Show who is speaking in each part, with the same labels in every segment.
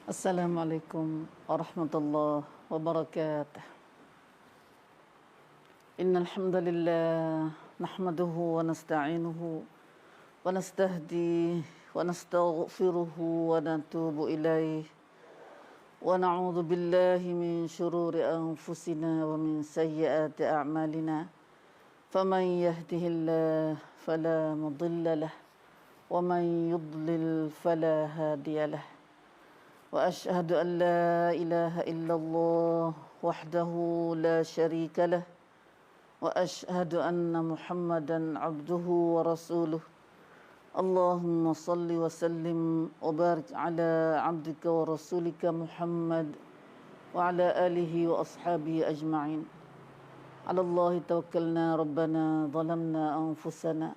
Speaker 1: Assalamualaikum warahmatullahi wabarakatuh. Innal hamdalillah nahmaduhu wa nasta'inuhu wa nastahdihi wa nastaghfiruhu wa natubu ilaihi wa na'udzu billahi min shururi anfusina wa min sayyiati a'malina. Faman yahdihillahu fala mudilla lahu wa man yudlil fala hadiya lahu. وأشهد أن لا إله إلا الله وحده لا شريك له وأشهد أن محمدا عبده ورسوله. اللهم صل وسلم وبارك على عبدك ورسولك محمد وعلى آله وأصحابه أجمعين. على الله توكلنا ربنا ظلمنا أنفسنا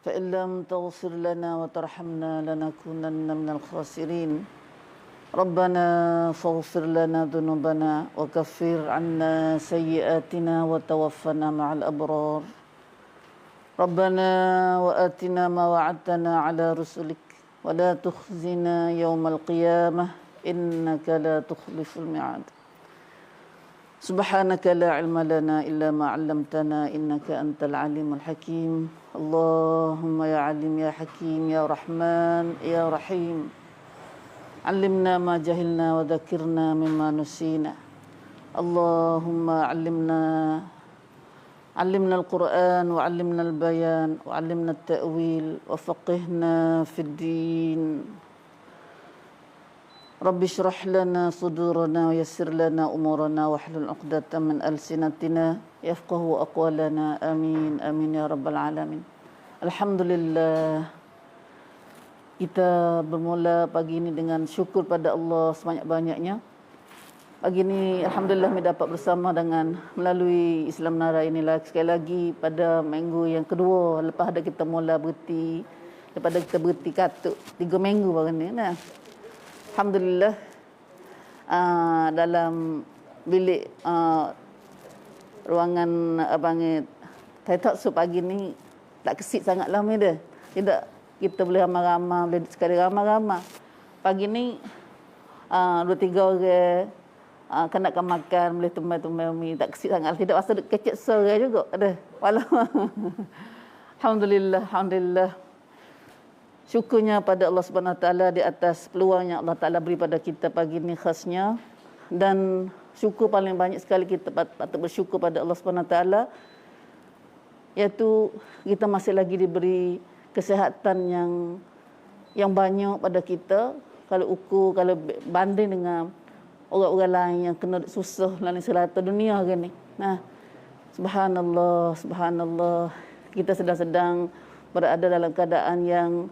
Speaker 1: فإن لم تغفر لنا وترحمنا لنكونن من الخاسرين. ربنا فاغفر لنا ذنوبنا وكفر عنا سيئاتنا وتوفنا مع الأبرار. ربنا وآتنا ما وعدتنا على رسلك ولا تخزنا يوم القيامة إنك لا تخلف الميعاد. سبحانك لا علم لنا إلا ما علمتنا إنك أنت العليم الحكيم. اللهم يا عليم يا حكيم يا رحمن يا رحيم علمنا ما جهلنا وذكرنا مما نسينا. اللهم علمنا القرآن وعلمنا البيان وعلمنا التأويل وفقهنا في الدين. رب اشرح لنا صدورنا ويسر لنا أمورنا واحلل عقدة من ألسنتنا يفقه أقوالنا. آمين آمين يا رب العالمين. Alhamdulillah, kita bermula pagi ini dengan syukur pada Allah sebanyak-banyaknya. Pagi ini Alhamdulillah kami dapat bersama dengan melalui Islam Menara inilah sekali lagi pada minggu yang kedua lepas ada kita mula berhenti, daripada kita berhenti katuk 3 minggu baru ni. Nah, Alhamdulillah dalam bilik ruangan abang Taitok so pagi ni tak kesit sangat lah dia. Tidak, kita boleh ramai-ramai, boleh sekali ramai-ramai. Pagi ni 2-3 orang kenakan makan, boleh tumbai-tumbai mi, tak kesik sangat. Tidak rasa kecek sore juga ada. Walau Alhamdulillah, Alhamdulillah. Syukurnya pada Allah Subhanahu Wa Taala di atas peluang yang Allah Taala beri pada kita pagi ni khasnya. Dan syukur paling banyak sekali kita patut bersyukur pada Allah Subhanahu Wa Taala, iaitu kita masih lagi diberi kesihatan yang banyak pada kita. Kalau banding dengan orang-orang lain yang kena susah dalam selata dunia kan ni. Nah, subhanallah, subhanallah, kita sedang berada dalam keadaan yang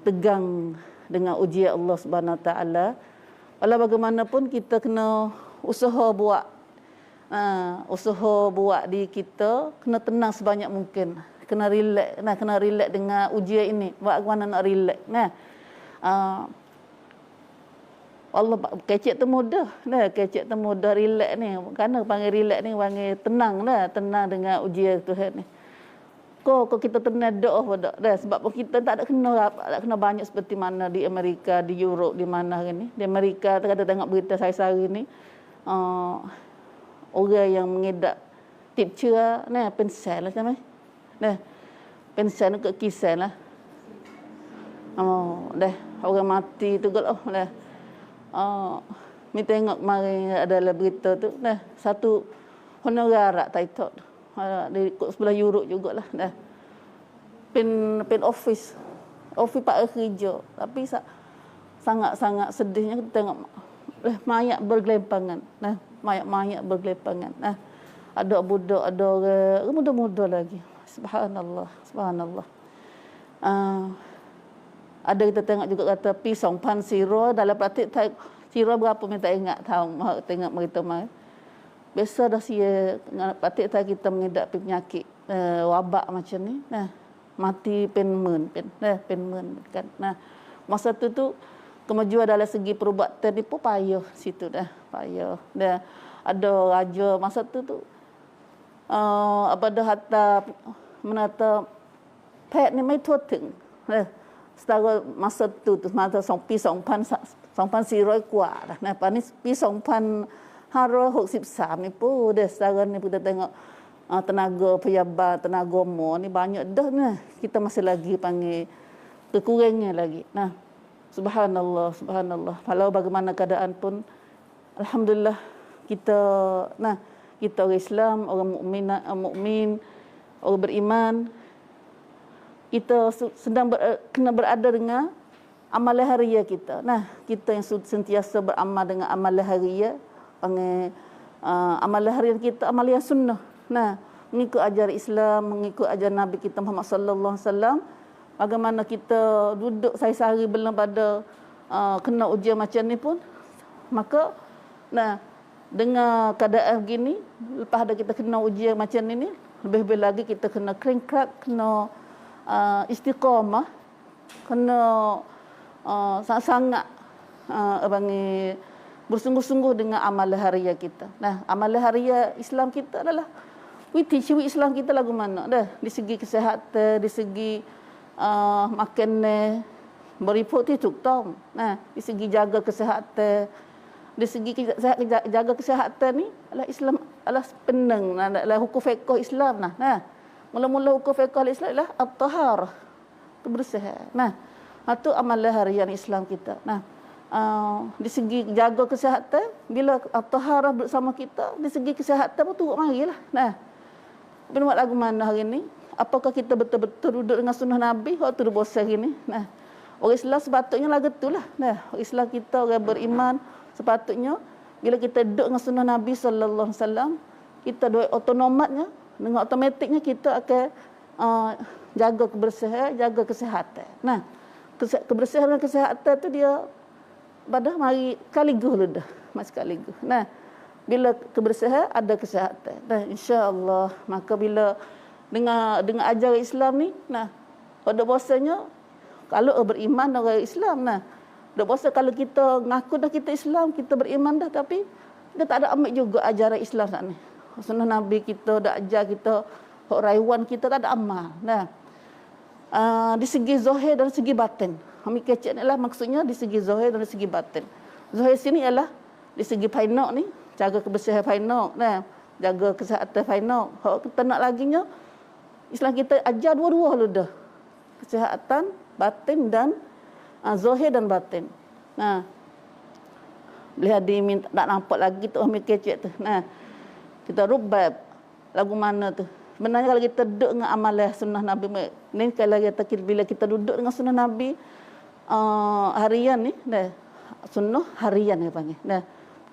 Speaker 1: tegang dengan ujian Allah Subhanahu Wa Taala. Walau bagaimanapun kita kena usaha buat diri kita kena tenang sebanyak mungkin. Kena relax dengan ujian ini. Bagaimana nak relax? Nah, Allah kecek tu mudah. Nah, kecek tu mudah relax ni. Kerana panggil relax ni panggil tenang lah, tenang dengan ujian Tuhan ni. Kok kita tenang doa pada dah sebab kita tak kena banyak seperti mana di Amerika, di Europe, di mana ni. Di Amerika kita tengok berita sehari-hari ni orang yang mengidap teacher ni pensel lah macam ni. Dah, pensiun ke kisah lah. Dah, orang mati tu kalau dah. Mi tengok mari adalah berita tu. Dah, satu honorar Taitok. Di sebelah Europe jugalah. Dah. Pen office Pak kerja. Tapi sangat-sangat sedihnya kita tengok mayat bergelimpangan. Nah, mayat bergelimpangan. Nah, ada budak, ada orang muda-muda lagi. Subhanallah, subhanallah. Ada kita tengok juga kata pisang pan siro dalam praktik siro berapa minta ingat tahu tengok berita mai. Biasa dah sia praktik kita mengidap penyakit wabak macam ni. Nah, mati penmen kan. Nah, masa tu kemajuan dalam segi perubatan ni pun payah situ dah, payah. Dah ada raja masa tu apa dah hatta menata pet ni mai thuaถึง setara masa tu masa 2,2013 2,400 kuat dah. Nah, ni pi 2,563 ni pun dah sekarang ni kita tengok tenaga pejabat, tenaga mo ni banyak dah nah. Kita masih lagi panggil kekurangan lagi. Nah, subhanallah, subhanallah. Walau bagaimana keadaan pun alhamdulillah kita kita orang Islam, orang mukmin, orang beriman, kita sedang kena berada dengan amalan harian kita. Nah, kita yang sentiasa beramal dengan amalan harian, panggil amalan harian kita, amalan yang sunnah. Nah, mengikut ajaran Islam, mengikut ajaran Nabi kita Muhammad sallallahu alaihi wasallam, bagaimana kita duduk sehari-hari belum pada kena ujian macam ni pun, maka dengan keadaan begini, lepas ada kita kena ujian macam ni, lebih-lebih lagi kita kena keringkat, kena istiqamah, kena sangat-sangat bersungguh-sungguh dengan amalan harian kita. Nah, amalan harian Islam kita adalah ciri Islam kita lagu mana dah, di segi kesihatan, di segi makanan beriput itu tong. Nah, di segi jaga kesihatan, di segi jaga kesihatan ni adalah Islam adalah peneng, adalah hukum fiqh Islam nah. Mula-mula hukum fiqh Islam adalah at-taharah, kebersihan. Nah, itu amalan harian Islam kita. Nah, di segi jaga kesihatan, bila at-taharah bersama kita, di segi kesihatan pun turut marilah. Nah, buat lagu mana hari ni? Apakah kita betul-betul duduk dengan sunnah Nabi waktu berpuasa hari ni? Nah, orang Islam sepatutnya lagu itulah. Nah, orang Islam kita orang beriman sepatutnya bila kita duduk dengan sunnah Nabi sallallahu alaihi wasallam, kita dua otonomatnya, dengan automatiknya kita akan jaga kebersihan, jaga kesihatan. Nah, kebersihan dan kesihatan tu dia pada mari sekaligus dah, mas sekaligus. Nah, bila kebersihan ada kesihatan. Nah, insya-Allah maka bila dengan ajaran Islam ni, nah, pada bahasanya kalau beriman orang Islam, nah, dah bahasa kalau kita ngaku dah kita Islam, kita beriman dah, tapi kita tak ada ambil juga ajaran Islam saat ni. Sunnah Nabi kita dah ajar kita, hak rayuan kita tak ada amal. Nah, di segi zahir dan segi batin. Kami kecek ni lah maksudnya di segi zahir dan segi batin. Zahir sini ialah di segi fainak ni, jaga kebersihan fainak, nah, jaga kesihatan fainak. Hak kita nak laginya Islam kita ajar dua-dua lu dah. Kesihatan batin dan zahir dan batin. Nah, boleh ada minta tak nampak lagi tu kami kecek tu. Nah, kita rubab lagu mana tu. Sebenarnya kalau kita duduk dengan amalan sunnah Nabi ni, kalau bila kita duduk dengan sunnah Nabi harian ni, dah sunnah harian dia panggil. Dah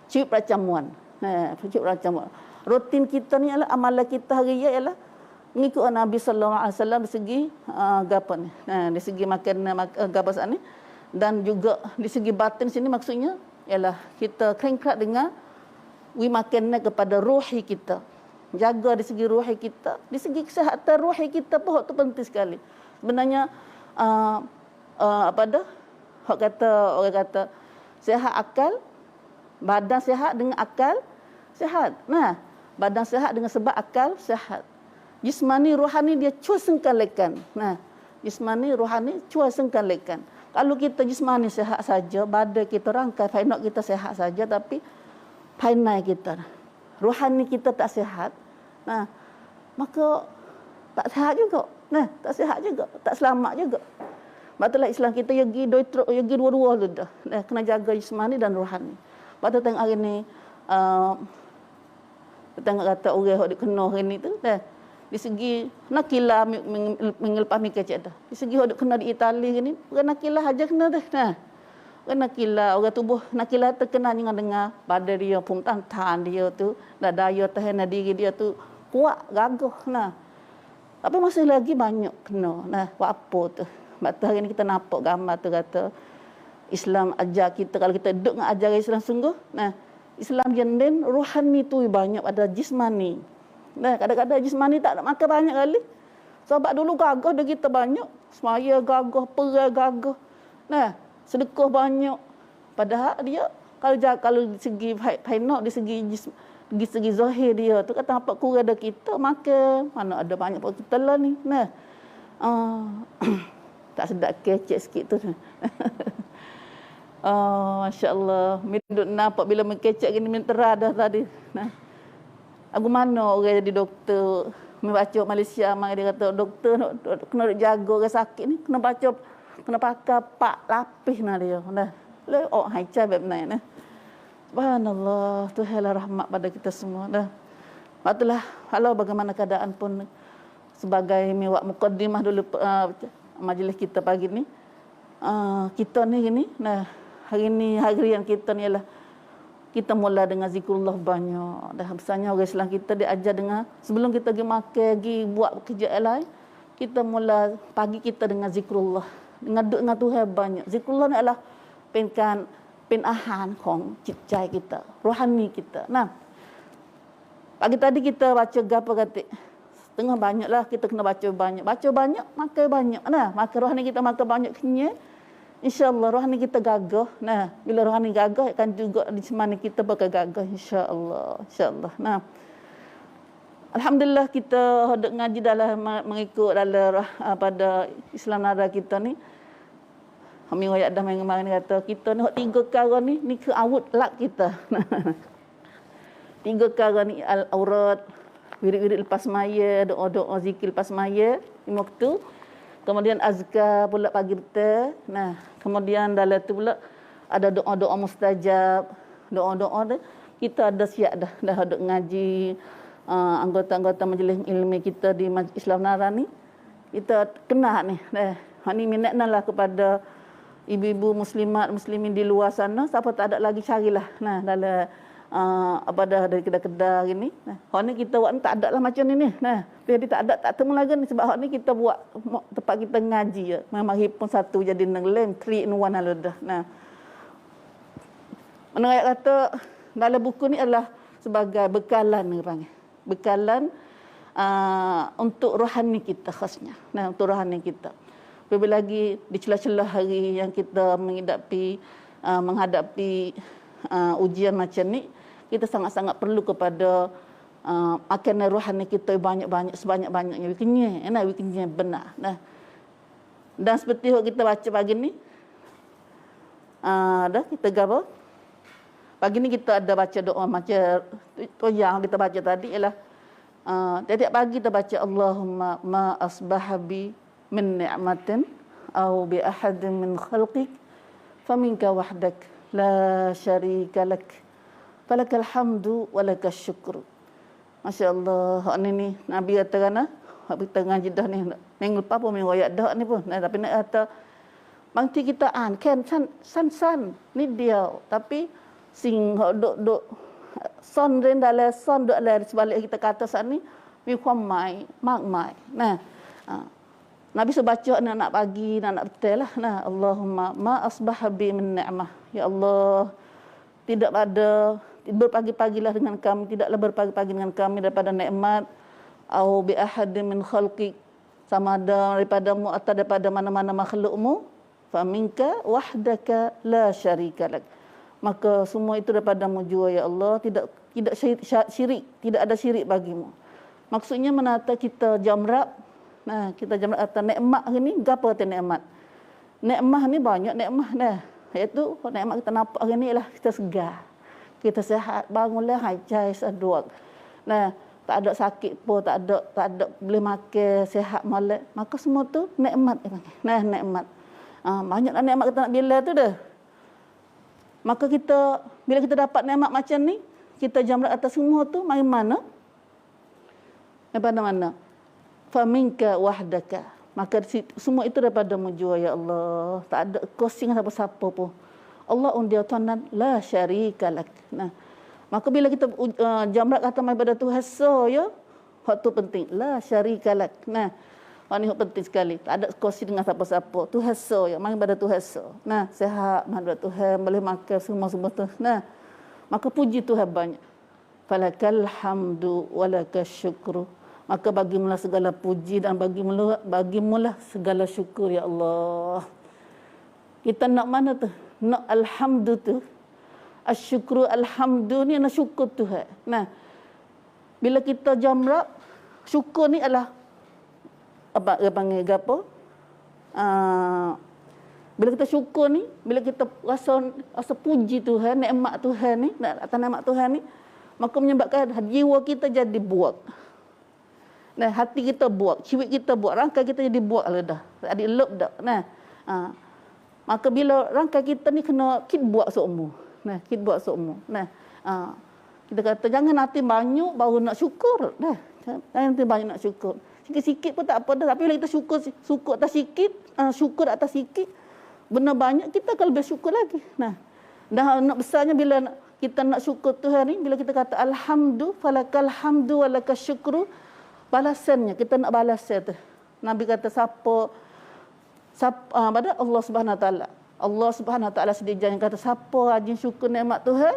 Speaker 1: ciut percamuan. Ciut percamuan. Rutin kita ni adalah amalan kita harian ialah mengikut Nabi sallallahu alaihi wasallam di segi gapo ni. Di segi makan gapo ni, dan juga di segi batin sini maksudnya ialah kita keringkat dengan makannya kepada ruhi kita. Jaga di segi ruhi kita, di segi kesihatan ruhi kita pun itu penting sekali. Sebenarnya apa dah? Orang kata sihat akal, badan sihat dengan akal sihat. Nah, badan sihat dengan sebab akal sihat. Jismani rohani dia cua sengkalikan. Nah, jismani rohani cua sengkalikan. Kalau kita jismani sihat saja, badan kita rangkai, fainak kita sihat saja, tapi fainai kita, rohani kita tak sihat, nah, maka tak sihat juga. Nah, tak sihat juga, tak selamat juga. Maksudlah Islam kita yagi dua-dua lu dah. Nah, kena jaga jismani dan rohani. Pada tengok hari ni tengok kata orang hok kena hari ni tu dah. Di segi nakilah mengelpas mikir cak dah. Di segi hok kena di Itali ni, orang nakilah aja kena dah. Nah, orang nakilah, orang tubuh nakilah terkena dengan badan dia, pungtantan dia tu, daya tahan diri dia tu kuat, gagah. Nah, tapi masih lagi banyak kena. Nah, buat apa tu? Sebab hari ni kita nampak gambar tu kata Islam ajar kita, kalau kita duduk dengan ajaran Islam sungguh, nah, Islam jendin rohani tu banyak pada jismani. Nah, kadang-kadang jismani tak nak makan banyak kali. Sebab dulu gagah dah kita banyak, semaya gagah, perai gagah. Nah, sedekah banyak. Padahal dia kalau di segi fainak, di segi zahir dia tu kata apa kurang ada kita makan, mana ada banyak pun kita lah ni. Nah, tak sedap kecek sikit tu. Oh, masya-Allah. Duk nampak bila mengkecek gini mentera dah tadi. Nah. Aku mana orang jadi doktor. Membaca Malaysia mai dia kata doktor kena jaga orang sakit ni kena baca kena pakai 4 lapis nah dia. Nah. Le oh hai cai bab nah. Subhanallah, Tuhanlah rahmat pada kita semua dah. Itulah halau bagaimana keadaan pun sebagai mewak mukaddimah dulu majlis kita pagi ni. Kita ni gini, nah hari ni harian kita ni ialah kita mula dengan zikrullah banyak. Dah besarnya orang Islam kita diajar dengan sebelum kita pergi makan, pergi buat kerja lain, kita mula pagi kita dengan zikrullah. Dengan duduk dengan Tuhan banyak. Zikrullah ni adalah penahanของจิตใจ kita, rohani kita. Nah, pagi tadi kita baca gapo kata? Setengah banyaklah kita kena baca banyak. Baca banyak, makan banyak. Nah, makan rohani kita makan banyak kenyang. InsyaAllah rohani kita gagah. Nah, bila rohani gagah akan juga di mana kita bakal gagah insyaAllah. InsyaAllah. Nah, alhamdulillah kita hendak ngaji dalam mengikut dalam pada Islam Nara kita ni. Kami ayat dah main kemarin kata kita ni 3 perkara ni ke awut lak kita. 3 perkara ni al-aurat, wirid-wirid lepas maya, doa-doa zikir lepas maya 5 waktu. Kemudian azkar pula pagi petang. Nah, kemudian dalam tu pula ada doa-doa mustajab. Doa-doa tu kita ada siap dah ada ngaji anggota-anggota majlis ilmi kita di Majlis Islam Nara ni. Kita kena ni. Nah, ni minatlah kepada ibu-ibu muslimat muslimin di luar sana, siapa tak ada lagi carilah. Nah, dalam apa dah dari kedai-kedai gini. Nah, hak ni kita buat ni tak ada lah macam ni. Nah, jadi tak ada tak temu lagi ni sebab hak ni kita buat tempat kita ngaji ya. Memang pun satu jadi nang 3 in 1 dah. Nah. Mana ayat kata dalam buku ni adalah sebagai bekalan ni panggil. Bekalan untuk rohani kita khasnya. Nah, untuk rohani kita. Lebih lagi di celah-celah hari yang kita menghadapi ujian macam ni, kita sangat-sangat perlu kepada makanan rohani kita banyak-banyak sebanyak-banyaknya weekendnya benar. Nah. Dan seperti yang kita baca pagi ni dah kita gapo? Pagi ni kita ada baca doa macam tu yang kita baca tadi ialah tiap pagi kita baca Allahumma ma asbahabi min ni'matin aw bi ahadin min khalqik faminka wahdak la syarika lak falakal hamdu walakas syukru. Masya-Allah, hak ni Nabi kata kan hak kita ngaji dah ni minggu lepas pun minggu ayat dah ni pun. Nah, tapi nak kata bangti kita kan san ni dia tapi sing hak duk son ren dalam son duk dalam sebalik kita kata saat ni miความหมายมากมาย. Nah, Nabi sebaca nak pagi, nak betul lah. Nah, Allahumma ma asbaha bi min ni'mah. Ya Allah, tidak ada berpagi-pagilah dengan kami, tidaklah berpagi-pagi dengan kami daripada nikmat au bi ahadin min khalqik, sama ada daripadamu atau daripada mana-mana makhlukmu, fa minka wahdaka la syarika lak. Maka semua itu daripadamu jua ya Allah, tidak syirik, tidak ada syirik bagimu. Maksudnya menata kita jamrab. Nah, kita jamrab atas nikmat ni, gapo tu nikmat? Nikmat ni banyak nikmat dah. Iaitu nikmat kita nampak hari ni ialah kita segar. Kita sihat, bangunlah hajai seduak. Nah, tak ada sakit pun, tak ada boleh makan, sihat molek. Maka semua tu nikmat. Nah, nikmat. Banyaklah nikmat kita nak bila tu dah. Maka kita bila kita dapat nikmat macam ni, kita jamrab atas semua tu mari mana? Daripada mana? Faminka wahdaka. Maka semua itu daripadamu jua ya Allah. Tak ada kosing siapa-siapa pun. Allah undia Tuhan la syarika lak. Nah, maka bila kita jamrab kata mai pada Tuhan so ya, hak tu penting. La syarika lak. Nah, hak ni penting sekali. Tak ada kosing dengan siapa-siapa. Tuhan so ya, mai pada Tuhan so. Nah, sihat mai pada Tuhan, boleh makan semua tu. Nah, maka puji Tuhan banyak. Falakal hamdu walakas syukru. Maka bagimulah segala puji dan bagimulah segala syukur ya Allah. Kita nak mana tu? Nak alhamdu tu. Asyukru alhamdu ni nak syukur Tuhan. Nah, bila kita jamrab, syukur ni adalah apa dia panggil gapo? Bila kita syukur ni, bila kita rasa puji Tuhan, nikmat Tuhan ni, atas nikmat Tuhan ni, maka menyebabkan jiwa kita jadi buak. Nah, hati kita buak, ciwik kita buak, rangkai kita jadi buak lah dah. Adik lep dah. Nah, maka bila rangkai kita ni kena kit buak seumur. Nah, kit buak seumur. Nah, kita kata jangan nanti banyak baru nak syukur. Dah. Jangan nanti banyak nak syukur. Sikit-sikit pun tak apa dah. Tapi bila kita syukur atas sikit, syukur atas sikit, benar banyak kita akan lebih syukur lagi. Nah, dah nak besarnya bila kita nak syukur Tuhan ni, bila kita kata alhamdu falakal hamdu walakal syukru, balasannya kita nak balas tu. Nabi kata siapa pada Allah Subhanahu Wa Taala. Allah Subhanahu Wa Taala sedia yang kata siapa rajin syukur nikmat Tuhan,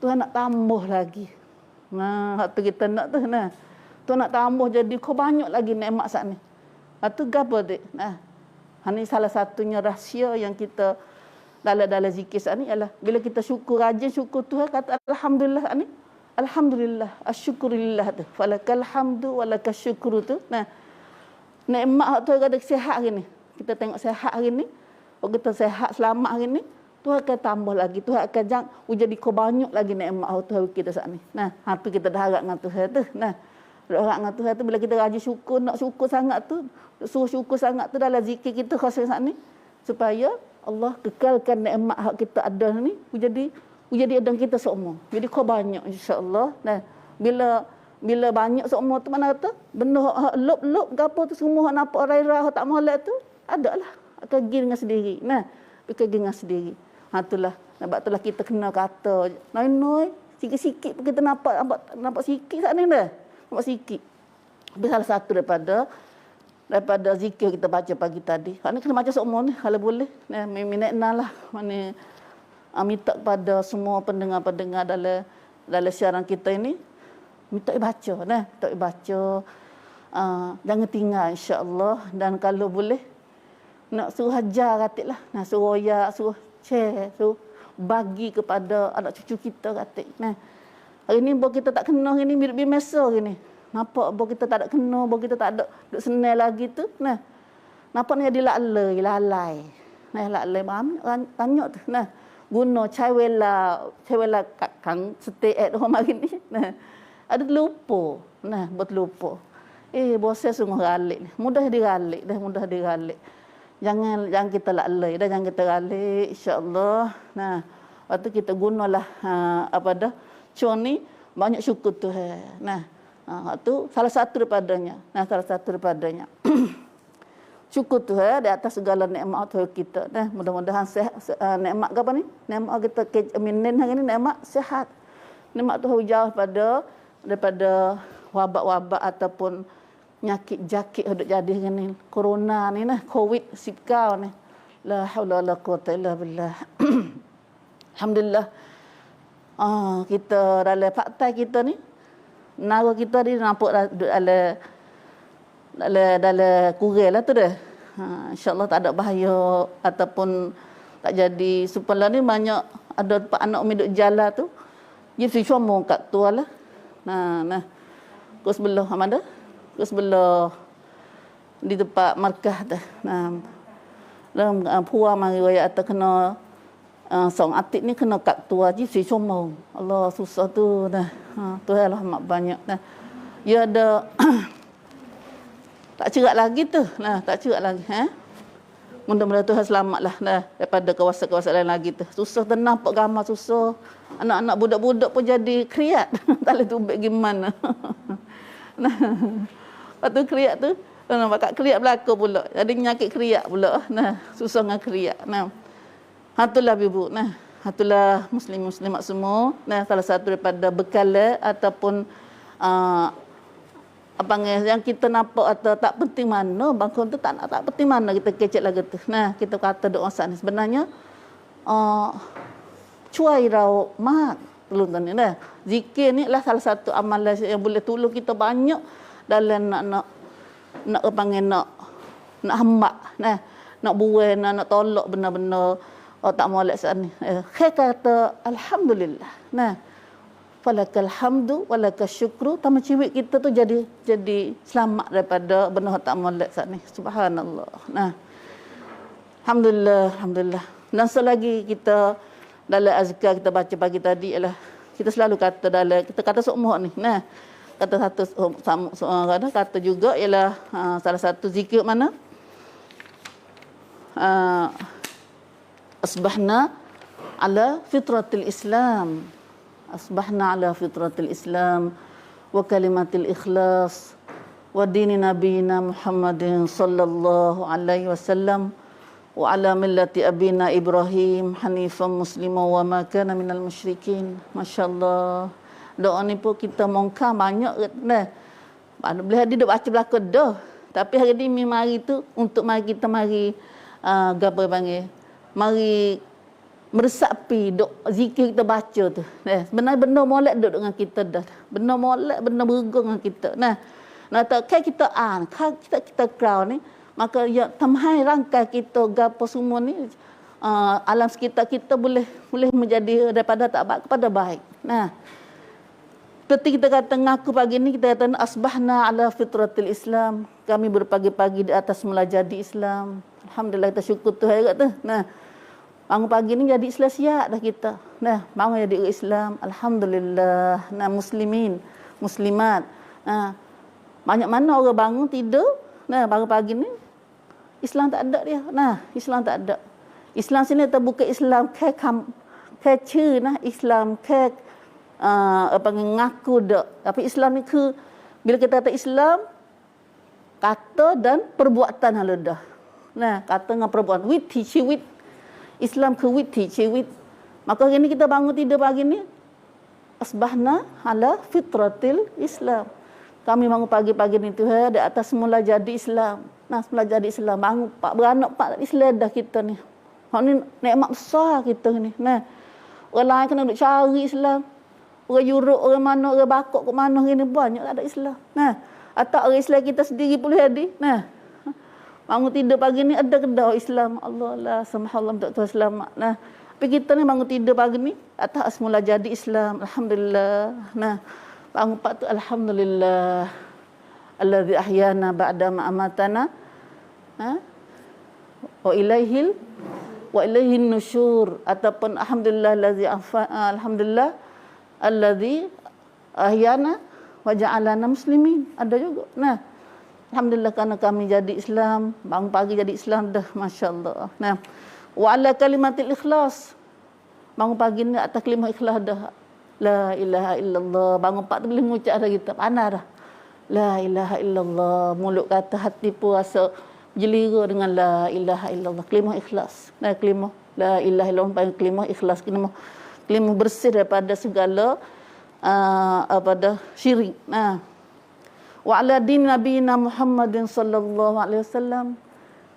Speaker 1: Tuhan nak tambah lagi. Nah, hak tu kita nak tu. Nah, Tuhan nak tambah jadi kau banyak lagi nikmat saat ni. Hak tu gapo dik? Nah, ini salah satunya rahsia yang kita dalam zikir saat ni ialah bila kita syukur, rajin syukur Tuhan, kata alhamdulillah ni. Alhamdulillah, asyukurillah tu. Falakal hamdu walakal syukru tu. Nah, nikmat tu ada sihat hari ni. Kita tengok sihat hari ni. Kalau kita sihat selamat hari ni, Tuhan akan tambah lagi. Tuhan akan jadi kau banyak lagi nikmat Tuhan kita saat ni. Nah, hati kita dah harap dengan Tuhan tu. Nah, harap dengan Tuhan tu bila kita rajin syukur, nak syukur sangat tu, suruh syukur sangat tu dalam zikir kita khas saat ni supaya Allah kekalkan nikmat hak kita ada ni jadi ada kita semua. Jadi kau banyak insya-Allah. Nah, bila banyak semua tu mana kata benda lop gapo tu semua hak nampak rairah tak molek tu adalah akan pergi dengan sendiri. Nah, pergi dengan sendiri. Itulah. Sebab itulah kita kena kata noi sikit-sikit kita nampak sikit sat ni dah. Nampak sikit. Tapi salah satu daripada zikir kita baca pagi tadi. Hak ni kena baca semua ni kalau boleh. Nah, minat lah. Mana minta kepada semua pendengar-pendengar dalam siaran kita ini minta baca, minta baca, jangan tinggal insya-Allah, dan kalau boleh nak suruh ajar katiklah, nak suruh royak, suruh share, suruh bagi kepada anak cucu kita katik. Nah, hari ni bawa kita tak kena, hari ni biasa hari ni. Nampak bawa kita tak ada kena, bawa kita tak ada duk senang lagi tu. Nah, nampak ni jadi lalai. Nah, lalai banyak tu. Nah, guna cawela kang stay at home hari ni. Nah, ada lupa. Nah, buat lupa. Bos saya sungguh ralik ni. Mudah diralik. Jangan kita lalai dah, jangan kita ralik insya-Allah. Nah, waktu kita gunalah cun ni banyak syukur Tuhan. Nah, waktu salah satu daripadanya. Syukur Tuhan di atas segala nikmat Tuhan kita. Nah, mudah-mudahan nikmat apa ni? Nikmat kita keminin hari ni nikmat sihat. Nikmat Tuhan jauh daripada wabak-wabak ataupun penyakit jakit hendak jadi ni. Corona ni nah, COVID-19 ni. La haula wala quwata illa billah. Alhamdulillah. Kita dalam fakta kita ni, nara kita ni nampak dalam kurel lah tu dah. InsyaAllah tak ada bahaya ataupun tak jadi. Supaya ni banyak ada anak umi duk jalan tu. Dia si cuma kat tu lah. Nah. Ke sebelah mana? Ke sebelah di tempat markah dah. Nah. Dalam puan mari raya atau kena seorang atik ni kena kat tu aja si cuma. Allah susah tu dah. Tu lah mak banyak dah. Dia ada tak cerak lagi tu. Nah, tak cerak lagi. Mudah-mudahan Tuhan selamatlah daripada kawasan-kawasan lain lagi tu. Susah tenang nampak gambar susah. Anak-anak budak-budak pun jadi kriat. Tak boleh tubik gimana. Nah, waktu kriat tu, nampak kriat belaka pula. Jadi penyakit kriat pula. Nah, susah dengan kriat. Nah, itulah ibu. Nah, itulah muslim-muslimat semua. Nah, salah satu daripada bekal ataupun yang kita nampak atau tak penting mana, bangkon tu tak penting mana kita kecek lagi tu. Nah, kita kata doa saat ni sebenarnya cuai rau mak tolong ni dah. Zikir ni lah salah satu amalan yang boleh tolong kita banyak dalam nak hamba, nak buai, nak tolak benar-benar tak molek saat ni. Kata alhamdulillah. Nah, falakal hamdu walakal syukru, tambah ciwik kita tu jadi selamat daripada benda tak molek saat ni. Subhanallah. Nah, Alhamdulillah, alhamdulillah. Dan selagi kita dalam azkar kita baca pagi tadi ialah kita selalu kata dalam kita kata semua ni. Nah, kata satu sama kata juga ialah salah satu zikir mana? Asbahna ala fitratil Islam. Asbahna ala fitratil Islam wa kalimatil ikhlas wa dini nabiyina Muhammadin sallallahu alaihi wasallam wa ala millati abina Ibrahim hanifan muslima wa ma kana minal musyrikin. Masya-Allah. Doa ni pun kita mongkar banyak dah. Boleh ada dak baca belaka dah. Tapi hari ni mari tu untuk mari kita mari gapo panggil? Mari meresapi dok zikir kita baca tu. Sebenarnya benda molek duduk dengan kita dah. Benda molek, benda berguna dengan kita. Nah tak kai kita kita crowd ni maka ya tamhai rangkai kita gapo semua ni alam sekitar kita boleh menjadi daripada tak baik kepada baik. Nah, seperti kita kata ngaku pagi ni kita kata asbahna ala fitratil Islam. Kami berpagi-pagi di atas mula jadi Islam. Alhamdulillah kita syukur Tuhan juga tu. Nah, bangun pagi ni jadi Islam siap dah kita. Nah, bangun jadi Islam. Alhamdulillah. Nah, muslimin, muslimat. Nah, banyak mana orang bangun tidur. Nah, bangun pagi ni Islam tak ada dia. Nah, Islam tak ada. Islam sini terbuka Islam ke cer nah, Islam ke apa ngaku dak. Tapi Islam ni ke bila kita kata Islam kata dan perbuatan hal dah. Nah, kata dengan perbuatan with Islam ke with Maka hari ni kita bangun tidur pagi ni asbahna ala fitratil Islam. Kami bangun pagi-pagi ni Tuhan di atas semula jadi Islam. Nah, semula jadi Islam. Bangun pak beranak pak Islam dah kita ni. Hak ni nikmat besar kita ni. Nah, orang lain kena duk cari Islam. Orang Europe, orang mana, orang Bakok ke mana ni banyak tak ada Islam. Nah, atau orang Islam kita sendiri boleh jadi. Nah, bangun tidur pagi ni ada kedai Islam. Allah lah, subhanallah untuk Tuhan selamat. Nah, tapi kita ni bangun tidur pagi ni atas semula jadi Islam. Alhamdulillah. Nah, bangun pak tu alhamdulillah. Allazi ahyana ba'da ma amatana. Wa ilaihin nusyur ataupun alhamdulillah allazi ahyana wa ja'alana muslimin. Ada juga. Nah, alhamdulillah kerana kami jadi Islam, bangun pagi jadi Islam dah, masya-Allah. Nah, wa ala kalimatil ikhlas. Bangun pagi ni atas kalimah ikhlas dah. La ilaha illallah. Bangun pagi tu boleh mengucap dah kita, pandai dah. La ilaha illallah. Mulut kata, hati pun rasa jelira dengan la ilaha illallah. Kalimah ikhlas. Nah, kalimah la ilaha illallah panggil kalimah ikhlas. Kalimah bersih daripada segala pada syirik. Nah, wa ala din nabiyina Muhammadin sallallahu alaihi wasallam.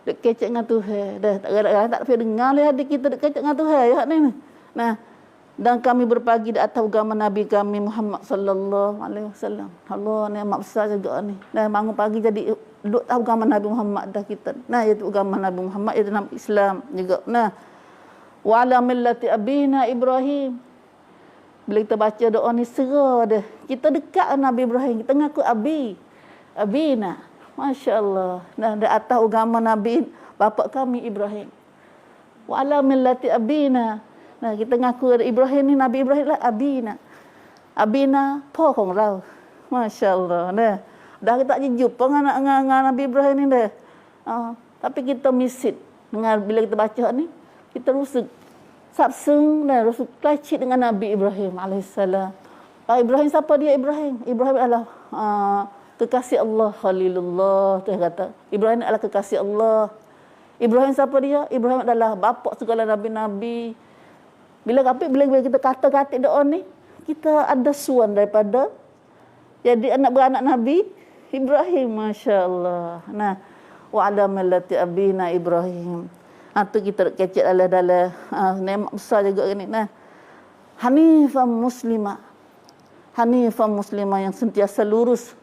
Speaker 1: Dek kecek dengan Tuhan. Dah tak ada dengar le hati kita dek kecek dengan Tuhan ya ni. Nah, dan kami berpagi di atas agama Nabi kami Muhammad sallallahu alaihi wasallam. Allah nikmat besar juga ni. Nah, bangun pagi jadi duduk tahu agama Nabi Muhammad dah kita. Nah, iaitu agama Nabi Muhammad iaitu nama Islam juga. Nah, wa ala millati abina Ibrahim. Bila kita baca doa ni serah dah. Kita dekat dengan Nabi Ibrahim. Kita ngaku abina. Masya-Allah. Nah, di atas agama Nabi bapa kami Ibrahim. Wa ala millati abina. Nah, kita ngaku Ibrahim ni Nabi Ibrahim lah abina. Abinaพ่อของเรา Masya-Allah. Nah, dah kita tak jumpa dengan Nabi Ibrahim ni dah. Tapi kita misit dengan bila kita baca ni, kita rusuk sabsung dan rusuk kelacit dengan Nabi Ibrahim alaihissalam. Ibrahim siapa dia Ibrahim? Ibrahim adalah kekasih Allah, Khalilullah. Dia kata Ibrahim adalah kekasih Allah. Ibrahim siapa dia? Ibrahim adalah bapa segala nabi-nabi. Bila kita kata-kata doa ni, kita ada suan daripada jadi anak beranak Nabi Ibrahim, masya-Allah. Nah, wa ala millati abina Ibrahim. Tu kita kecek dalam nikmat besar juga ni. Nah, hanifan muslimah. Hanifan muslimah yang sentiasa lurus.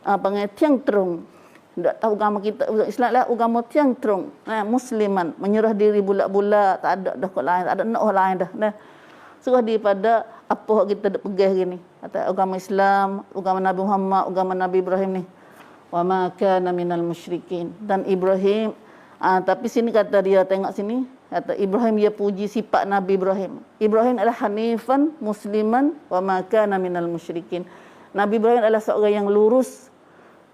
Speaker 1: Panggil tiang terung. Tak tahu agama kita Islam lah agama tiang terung. Nah, musliman, menyerah diri bulat-bulat, tak ada dah kau lain, tak ada nak orang lain dah. Nah, serah daripada apa kita dak pegang gini. Kata agama Islam, agama Nabi Muhammad, agama Nabi Ibrahim ni. Wa ma kana minal musyrikin. Dan Ibrahim Tapi sini kata dia, tengok sini, kata Ibrahim dia puji sifat Nabi Ibrahim. Ibrahim adalah hanifan musliman wa ma kana minal musyrikin. Nabi Ibrahim adalah seorang yang lurus,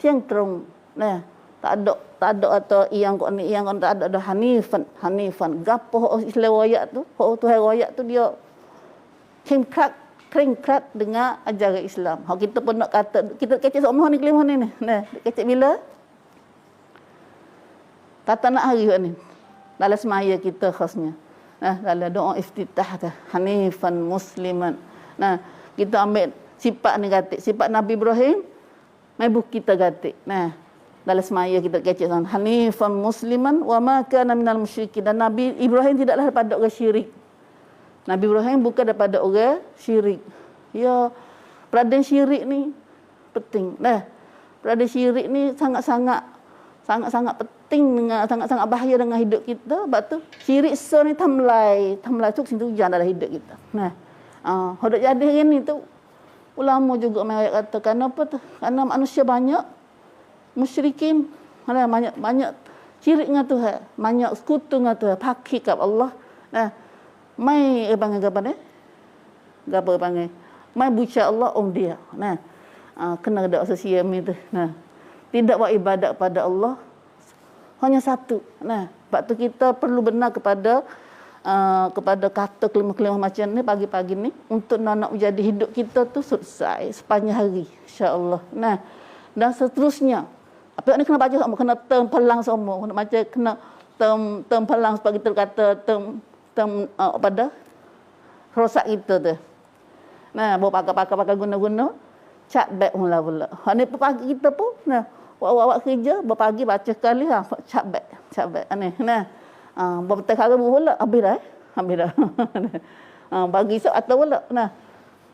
Speaker 1: tiang terung. Nah, tak ada atau yang tak ada hanifan. Gapo Islam royak tu, Tuhan royak tu dia kringkrat dengan ajaran Islam. Hak kita pun nak kata kita kecek semua ni kelima ni. Nah, kecek bila? Kata nak hari ni. Dalam semaya kita khasnya. Nah, dalam doa iftitah tu, hanifan musliman. Nah, kita ambil sifat ni gatik, sifat Nabi Ibrahim, mai kita gatik. Nah, dalam semaya kita kecek sana, hanifan musliman wa ma kana minal musyrikin. Dan Nabi Ibrahim tidaklah daripada orang syirik. Nabi Ibrahim bukan daripada orang syirik. Ya, peradan syirik ni penting. Nah, peradan syirik ni sangat-sangat penting, dengan sangat-sangat bahaya dengan hidup kita. Sebab tu syirik ni tamlai tu sintu hujan dalam hidup kita. Nah, hendak jadi hari ni tu ulama juga mai kata kenapa tu? Kerana manusia banyak musyrikin, banyak syirik dengan Tuhan, banyak sekutu dengan Tuhan, pakik kat Allah. Nah, mai panggil apa ni? Gapo panggil? Mai buca Allah dia. Nah, kena ada sosial ni tu. Nah, tidak buat ibadat pada Allah hanya satu. Nah, sebab tu kita perlu benar kepada kata kelima-kelima macam ni pagi-pagi ni untuk nak menjadi hidup kita tu selesai sepanjang hari insya-Allah. Nah, dan seterusnya. Apa ni kena baca semua, kena terpelang semua, kena baca kena terpelang sebab kita kata pada rosak kita tu. Nah, bawa pakai guna-guna cat back pula. Ni pagi kita pun nah awak kerja berpagi baca sekali cat back ni. Nah, betul kali pula habis dah. Bagi esok atau pula. Nah,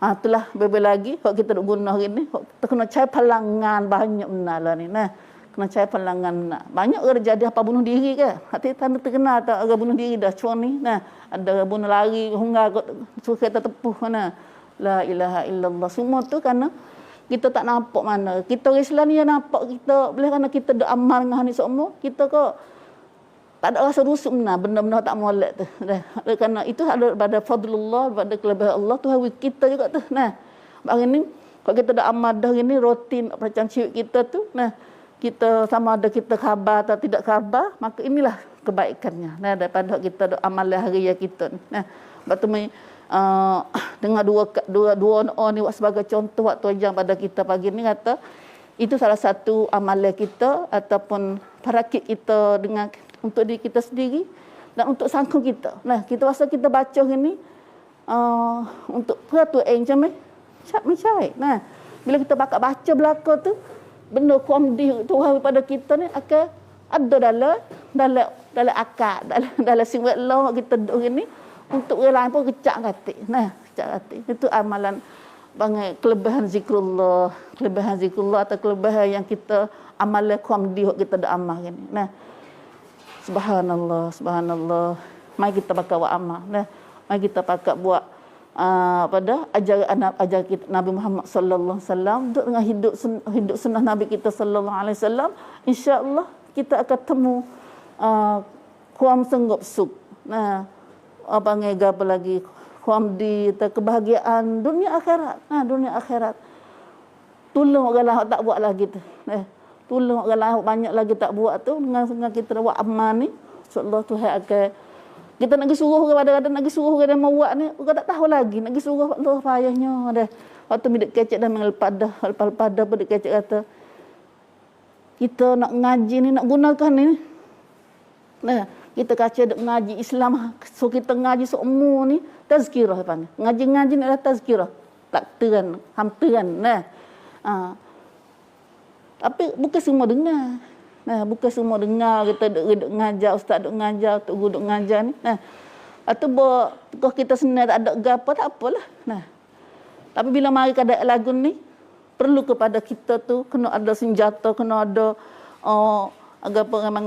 Speaker 1: itulah bebe lagi kalau kita nak guna hari ni, kita kena cari pelangan banyak benar ni. Nah, kena cari pelangan benar. Banyak orang jadi apa bunuh diri ke? Hati tanda terkenal tak orang bunuh diri dah cuan ni. Nah, ada bunuh lari hunggar suruh kereta tepuh mana. La ilaha illallah. Semua tu kerana kita tak nampak mana. Kita orang Islam ni yang nampak kita, boleh kerana kita dah amal dengan ni semua, kita kok tak ada rasa rusuk benar, benda-benda tak molek tu. Kerana itu ada pada fadlullah, pada kelebihan Allah, Tuhan kita juga tu. Nah, hari ni kalau kita dah amal dah hari ni rutin macam ciut kita tu, nah, kita sama ada kita khabar atau tidak khabar, maka inilah kebaikannya. Nah, daripada kita dah amal hari ya kita. Nah, batu dengan dua ni sebagai contoh waktu ajar pada kita pagi ni kata itu salah satu amalan kita ataupun parakit kita dengan untuk diri kita sendiri dan untuk sangkung kita. Nah, kita rasa kita baca ini untuk peraturan macam ni mencari. Nah, bila kita baca belaka tu benda komdi Tuhan pada kita ni akan ada dalam akal, dalam siwet law kita duduk ni. Untuk orang lain pun kecak katik. Nah, kecak katik. Itu amalan bangai kelebihan zikrullah atau kelebihan yang kita amalan komdi kita dah amal ni. Nah, subhanallah. Mari kita pakai buat amal. Nah, mari kita pakai buat pada ajar kita Nabi Muhammad sallallahu alaihi wasallam dengan hidup sunnah Nabi kita sallallahu alaihi wasallam, insya-Allah kita akan temu kuam senggup suk. Nah, apa ngega lagi khomdi kebahagiaan dunia akhirat. Nah, dunia akhirat. Tolong orang lain tak buat lagi tu. Tolong orang lain banyak lagi tak buat tu dengan kita buat amal ni. Insya-Allah Tuhan akan kita nak suruh kadang-kadang nak suruh orang mau buat ni, orang tak tahu lagi nak suruh Allah payahnya dah. Waktu midak kecek dah mengelpada pada kecek kata kita nak ngaji ni nak gunakan ni. Nah, kita kaca duk ngaji Islam, so kita ngaji semua ni tazkirah panggil. Ngaji ni adalah tazkirah. Tak teran, hampiran. Nah. Tapi bukan semua dengar. Nah, bukan semua dengar kita duk ngajar, ustaz duk ngajar, tok guru duk ngajar ni. Nah. Atau kalau kita senang tak ada gapo tak apalah. Nah. Tapi bila mari keadaan lagu ni perlu kepada kita tu kena ada senjata, kena ada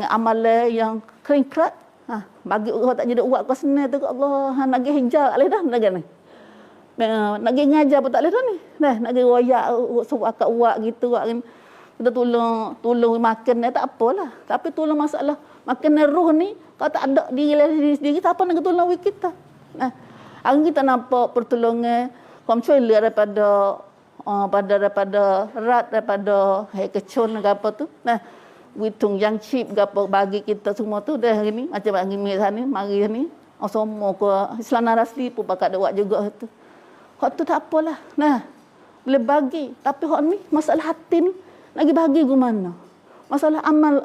Speaker 1: amalan yang keringkrat. Bagi orang tak jadi buat kau senang tu Allah nak pergi hijau tak boleh dah nak ni. Nak pergi ngajar pun tak boleh dah ni. Nah, nak pergi royak suruh akak buat gitu buat ni. Kita tolong makan tak apalah. Tapi tolong masalah Makin roh ni, kalau tak ada diri sendiri, siapa nak tolong kita? Nah, hari kita nampak pertolongan, komcuali daripada daripada rat, daripada kecun ke apa tu. Nah, witung yang chip ke apa bagi kita semua tu dah hari ni. Macam hari ni, mari ni. Semua ke Islam Narasli pun pakat ada buat juga tu. Hak tu tak apalah. Nah, boleh bagi. Tapi hak ni, masalah hati ni, nak bagi ke mana? Masalah amal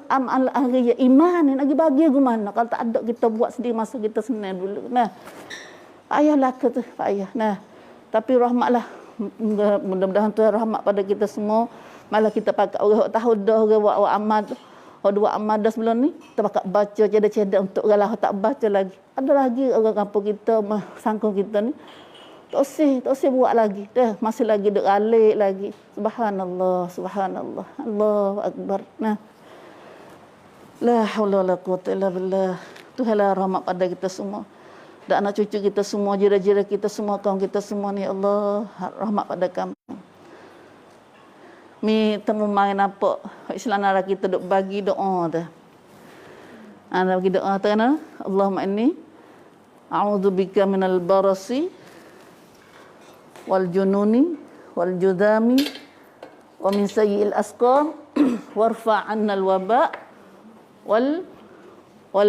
Speaker 1: hari iman ni, nak bagi ke mana? Kalau tak ada kita buat sendiri masa kita senang dulu. Nah, payahlah ke tu, payah. Nah, tapi rahmatlah. Mudah-mudahan Tuhan rahmat pada kita semua. Malah kita pakai orang tahu dah orang buat amal tu. Dua amal dah sebelum ni, kita pakai baca cedek-cedek untuk orang lah tak baca lagi. Ada lagi orang kampung kita, sangkung kita ni. Tak usah buat lagi. Dah, masih lagi duk alik lagi. Subhanallah, subhanallah. Allahu Akbar. Nah. La haula wala quwwata illa billah. Tuhanlah rahmat pada kita semua. Dan anak cucu kita semua, jira-jira kita semua, kaum kita semua ni Allah rahmat pada kami. Mi temu main apa Islam nara kita duk bagi doa dah. Ana bagi doa tu kan. Allahumma inni a'udzubika minal barasi wal jununi wal judami wa min sayyi'il asqam warfa' 'anna al waba wal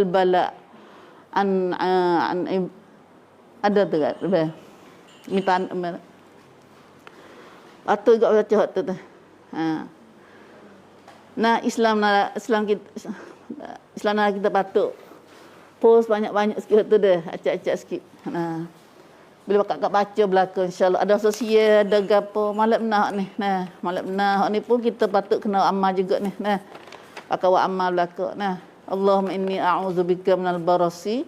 Speaker 1: bala an ada tu kan. Minta atau juga baca hak tu. Nah, Islam kita patut post banyak-banyak sikit tu dah, acak-acak sikit. Nah, bila kakak baca belakang insya-Allah ada sosial, ada gapo malam benar ni. Nah, malam benar ni pun kita patut kena amal juga ni. Nah, pakai buat amal belakang. Nah, Allahumma inni a'udzubika minal barasi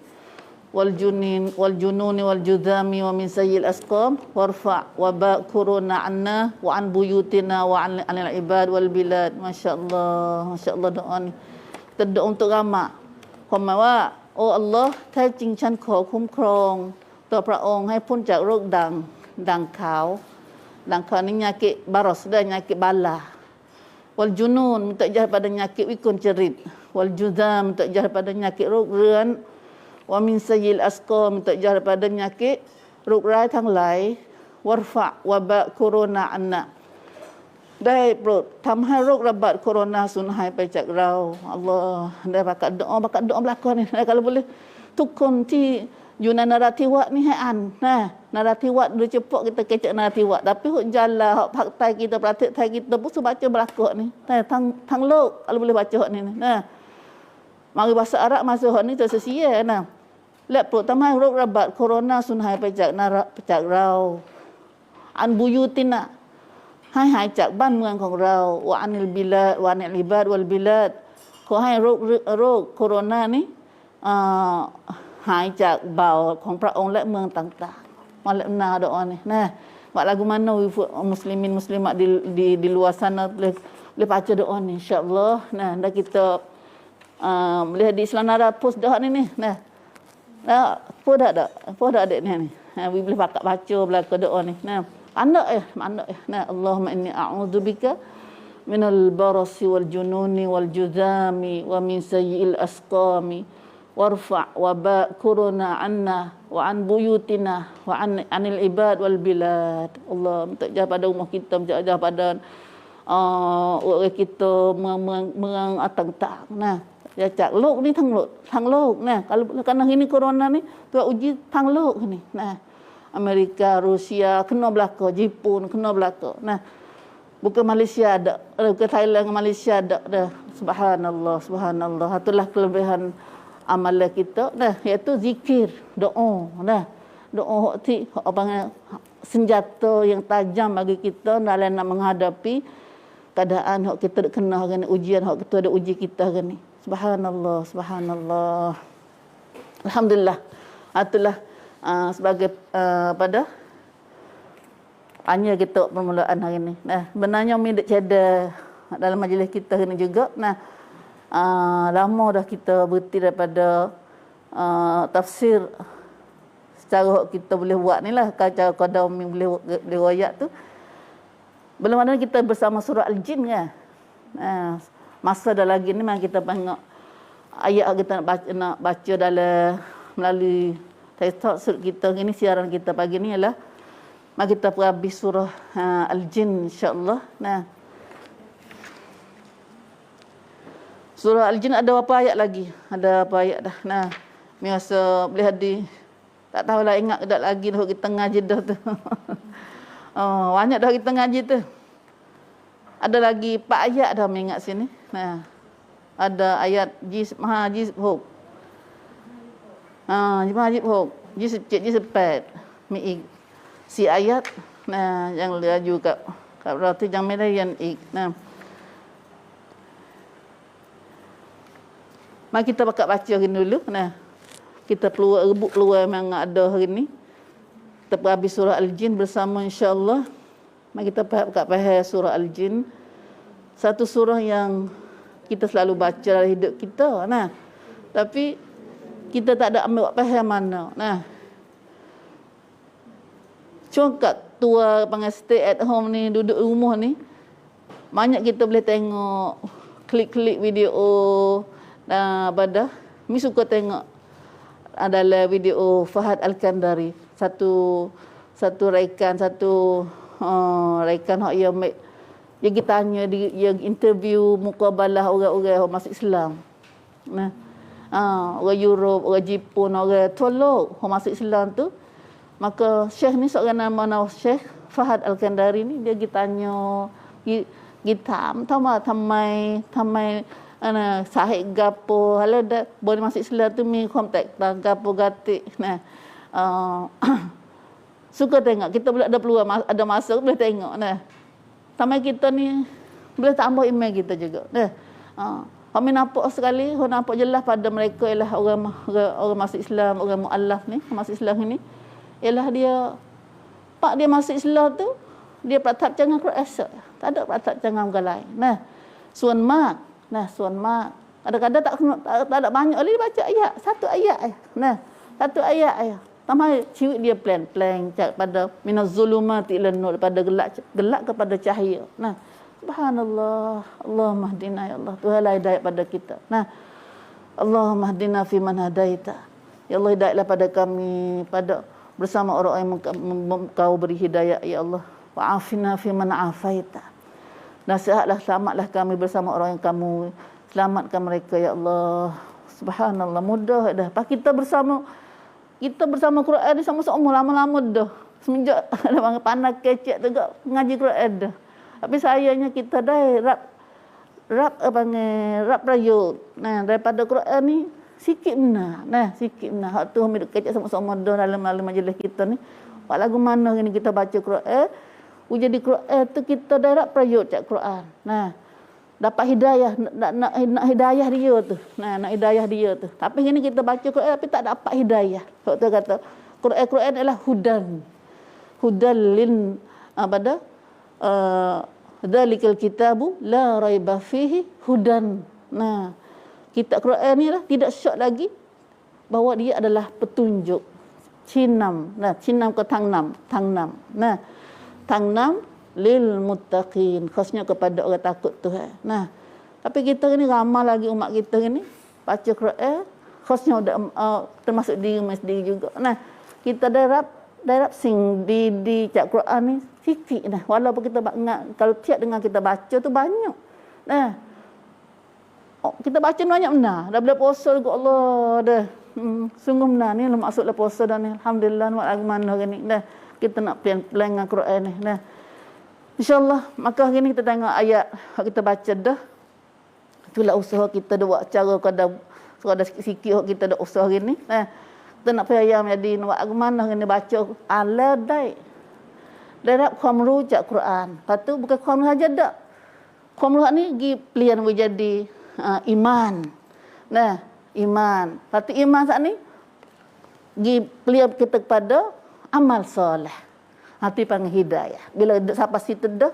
Speaker 1: wal jununi wal judami wa min sayyi'il asqam warfa' waba corona 'anna wa an buyutina wa 'anil ibad wal bilad. Masya-Allah doa ni. Kita doa untuk ramai. Khomaว่าโอ้อัลลอฮ์แท้จริงฉันขอคุ้มครองต่อพระองค์ให้พ้นจากโรคดังขาวนี่penyakit baros dan penyakit bala. Wal junun minta jahat pada penyakit wikun cerit. Wal judam minta jahat pada penyakit rok rươn. Wa min sayyil asqam minta jahat pada penyakit rok rai ทั้งหลาย warfa' waba corona อันนะได้โปรดทำให้โรคระบาดโคโรนาสูญหายไปจากเราอัลลอฮ์ได้bakat doa belakang ni. Kalau boleh ทุกคนที่อยู่ในนราธิวาสนี่ให้อ่านนะนราธิวาสโดยเฉพาะkita kecekนราธิวาส tapi hok jala hok ภาคใต้ kita ประเทศไทย kita pun baca belakang ni. Tang lok kalau boleh baca hok ni. Nah. Mari bahasa Arab masa hok ni tersesia nah. และโปรดทำให้โรคระบาดโคโรนาสูญหายไปจากเราอันบุยูตินะให้หายจากบ้านเมืองของเราวะอันิลบิลาดวะอันิลอิบาดวัลบิลาดขอให้โรคโคโรนานี้หายจากบ่าวของพระองค์และเมืองต่างๆมาแล้วนาดอนี่นะbuat lagu mana muslimin muslimat di luar sana boleh baca doa ni insyaallah. Nah, dah kita melihat di Islam Nara post dah ni nah. Post dah ada ni. Boleh baca belaka doa ni. Nah, anak nah, Allahumma inni a'udzubika minal barasi wal jununi wal judami wa min sayyi'il asqami warfa' waba corona 'anna wa an buyutina wa anil ibad wal bilad. Allah minta jah pada rumah kita, minta jah pada orang kita mengang atang-tang. Nah, ya cak lok ni thang lok. Nah, kalau kerana ini corona ni tu uji thang lok ni. Nah, Amerika, Rusia kena belaka, Jepun kena belaka. Nah, bukan Malaysia ada, bukan Thailand, Malaysia ada dah. Subhanallah. Itulah kelebihan amalan kita dah, iaitu zikir, doa. Nah, doa hak apa senjata yang tajam bagi kita dalam nak menghadapi keadaan hak kita kena hari ni, ujian hak kita ada uji kita hari ni. Subhanallah. Alhamdulillah. Itulah sebagai pada hanya kita permulaan hari ni. Nah, benarnya umi dak ceda dalam majlis kita hari ni juga. Nah, lama dah kita berhenti daripada tafsir secara kita boleh buat ni lah, cara qada umi boleh riwayat tu. Belum ada kita bersama surah Al-Jin kan. Masa dah lagi ni memang kita tengok ayat kita nak baca dalam melalui tafsir kita ini, siaran kita pagi ni ialah mari kita perhabis surah Al-Jin insya-Allah. Nah, surah Al-Jin ada berapa ayat lagi? Ada berapa ayat dah? Nah, biasa boleh hadir. Tak tahulah ingat ke tak lagi dah kita ngaji dah tu. Oh, banyak dah kita ngaji tu. Ada lagi 4 ayat dah mengingat sini. Nah, ada ayat jis maha jis hok. Maha jis hok. Jis cek jis sepet. Mi si ayat. Nah, yang laju kat berarti jangan melayan ik. Nah. Mari kita baca hari dulu. Nah, kita rebut peluang yang ada hari ni. Kita habis surah Al-Jin bersama insya-Allah. Mari kita faham surah Al-Jin. Satu surah yang kita selalu baca dalam hidup kita. Nah, tapi kita tak ada ambil faham mana. Nah, cuma kat tua panggil stay at home ni, duduk rumah ni, banyak kita boleh tengok klik-klik video pada mi suka tengok adalah video Fahad Al-Kandari, satu raikan hak yang kita tanya yang interview mukabalah orang-orang masuk Islam. Nah, orang Europe, orang Jepun, orang Tolok masuk Islam tu. Maka Syekh ni seorang nama Syekh Fahad Al-Kandari ni, dia ditanya kita tamai sahih gapo hala dah boleh masuk Islam tu mi kontak gapo gatik. Nah, suka tengok, kita boleh ada peluang, ada masa boleh tengok. Nah, sampai kita ni boleh tambah iman kita juga. Nah, kami nampak sekali, kami nampak jelas pada mereka ialah orang masuk Islam, orang mualaf ni masuk Islam ini ialah dia masuk Islam tu, dia praktak jangan Quran esok, tak ada praktak jangan orang lain. Nah, suan mak. Kadang-kadang tak ada banyak lagi baca ayat, satu ayat aja. Nah, satu ayat aja. Tamai ciut dia plan pada minaz zulumati ilan nur, pada gelak kepada cahaya. Nah, subhanallah, Allahumma hdina ya Allah, Tuhanlah hidayah pada kita. Nah, Allahumma hdina fi man hadaita. Ya Allah, hidayahlah pada kami, pada bersama orang yang kau beri hidayah ya Allah. Wa afina fi man afaita. Nasihatlah, selamatlah kami bersama orang yang kamu selamatkan mereka ya Allah. Subhanallah, mudah dah. Pas kita bersama Quran ni sama-sama lama-lama dah. Semenjak ada pandai kecek tu ngaji Quran dah. Tapi sayangnya kita dah rap rayut. Nah, daripada Quran ni sikit benar. Nah, sikit benar. Hak tu kami kecek sama-sama dah dalam majlis kita ni. Pak lagu mana ni kita baca Quran? Jadi Quran tu kita darab prayut cak Quran. Nah, dapat hidayah, nak hidayah dia tu. Nah, nak hidayah dia tu. Tapi ini kita baca Quran tapi tak dapat hidayah. Sebab tu kata Quran adalah hudan. Hudan lin pada dzalikal kitabu la raiba fihi hudan. Nah, kitab Quran ni lah tidak syak lagi bahawa dia adalah petunjuk. Cinam. Nah, cinam ke tangnam. Nah, tangnam lil muttaqin, khasnya kepada orang takut Tuhan. Nah, tapi kita ni ramai lagi umat kita ni baca Quran khasnya termasuk diri sendiri juga. Nah, kita darab sing di cak Quran ni sikit dah. Walaupun kita kalau tiap dengan kita baca tu banyak. Nah, kita baca banyak benar. Dah bila puasa juga Allah dah. Sungguh benar ni maksudlah puasa dah ni. Alhamdulillah nak mana ni dah. Kita nak plan dengan Quran ni. Nah, insya-Allah maka hari ni kita tengok ayat yang kita baca dah. Itulah usaha kita dah buat cara kada sikit kita dah usaha hari ni. Nah, kita nak payah jadi nak mana hari ni baca ala dai. Darab khamru cak Quran. Lepas tu bukan khamru saja dak. Khamru ni gi pilihan jadi iman. Nah, iman. Lepas tu iman saat ni gi pilihan kita kepada amal soleh. Hati panggil hidayah. Bila sampai situ dah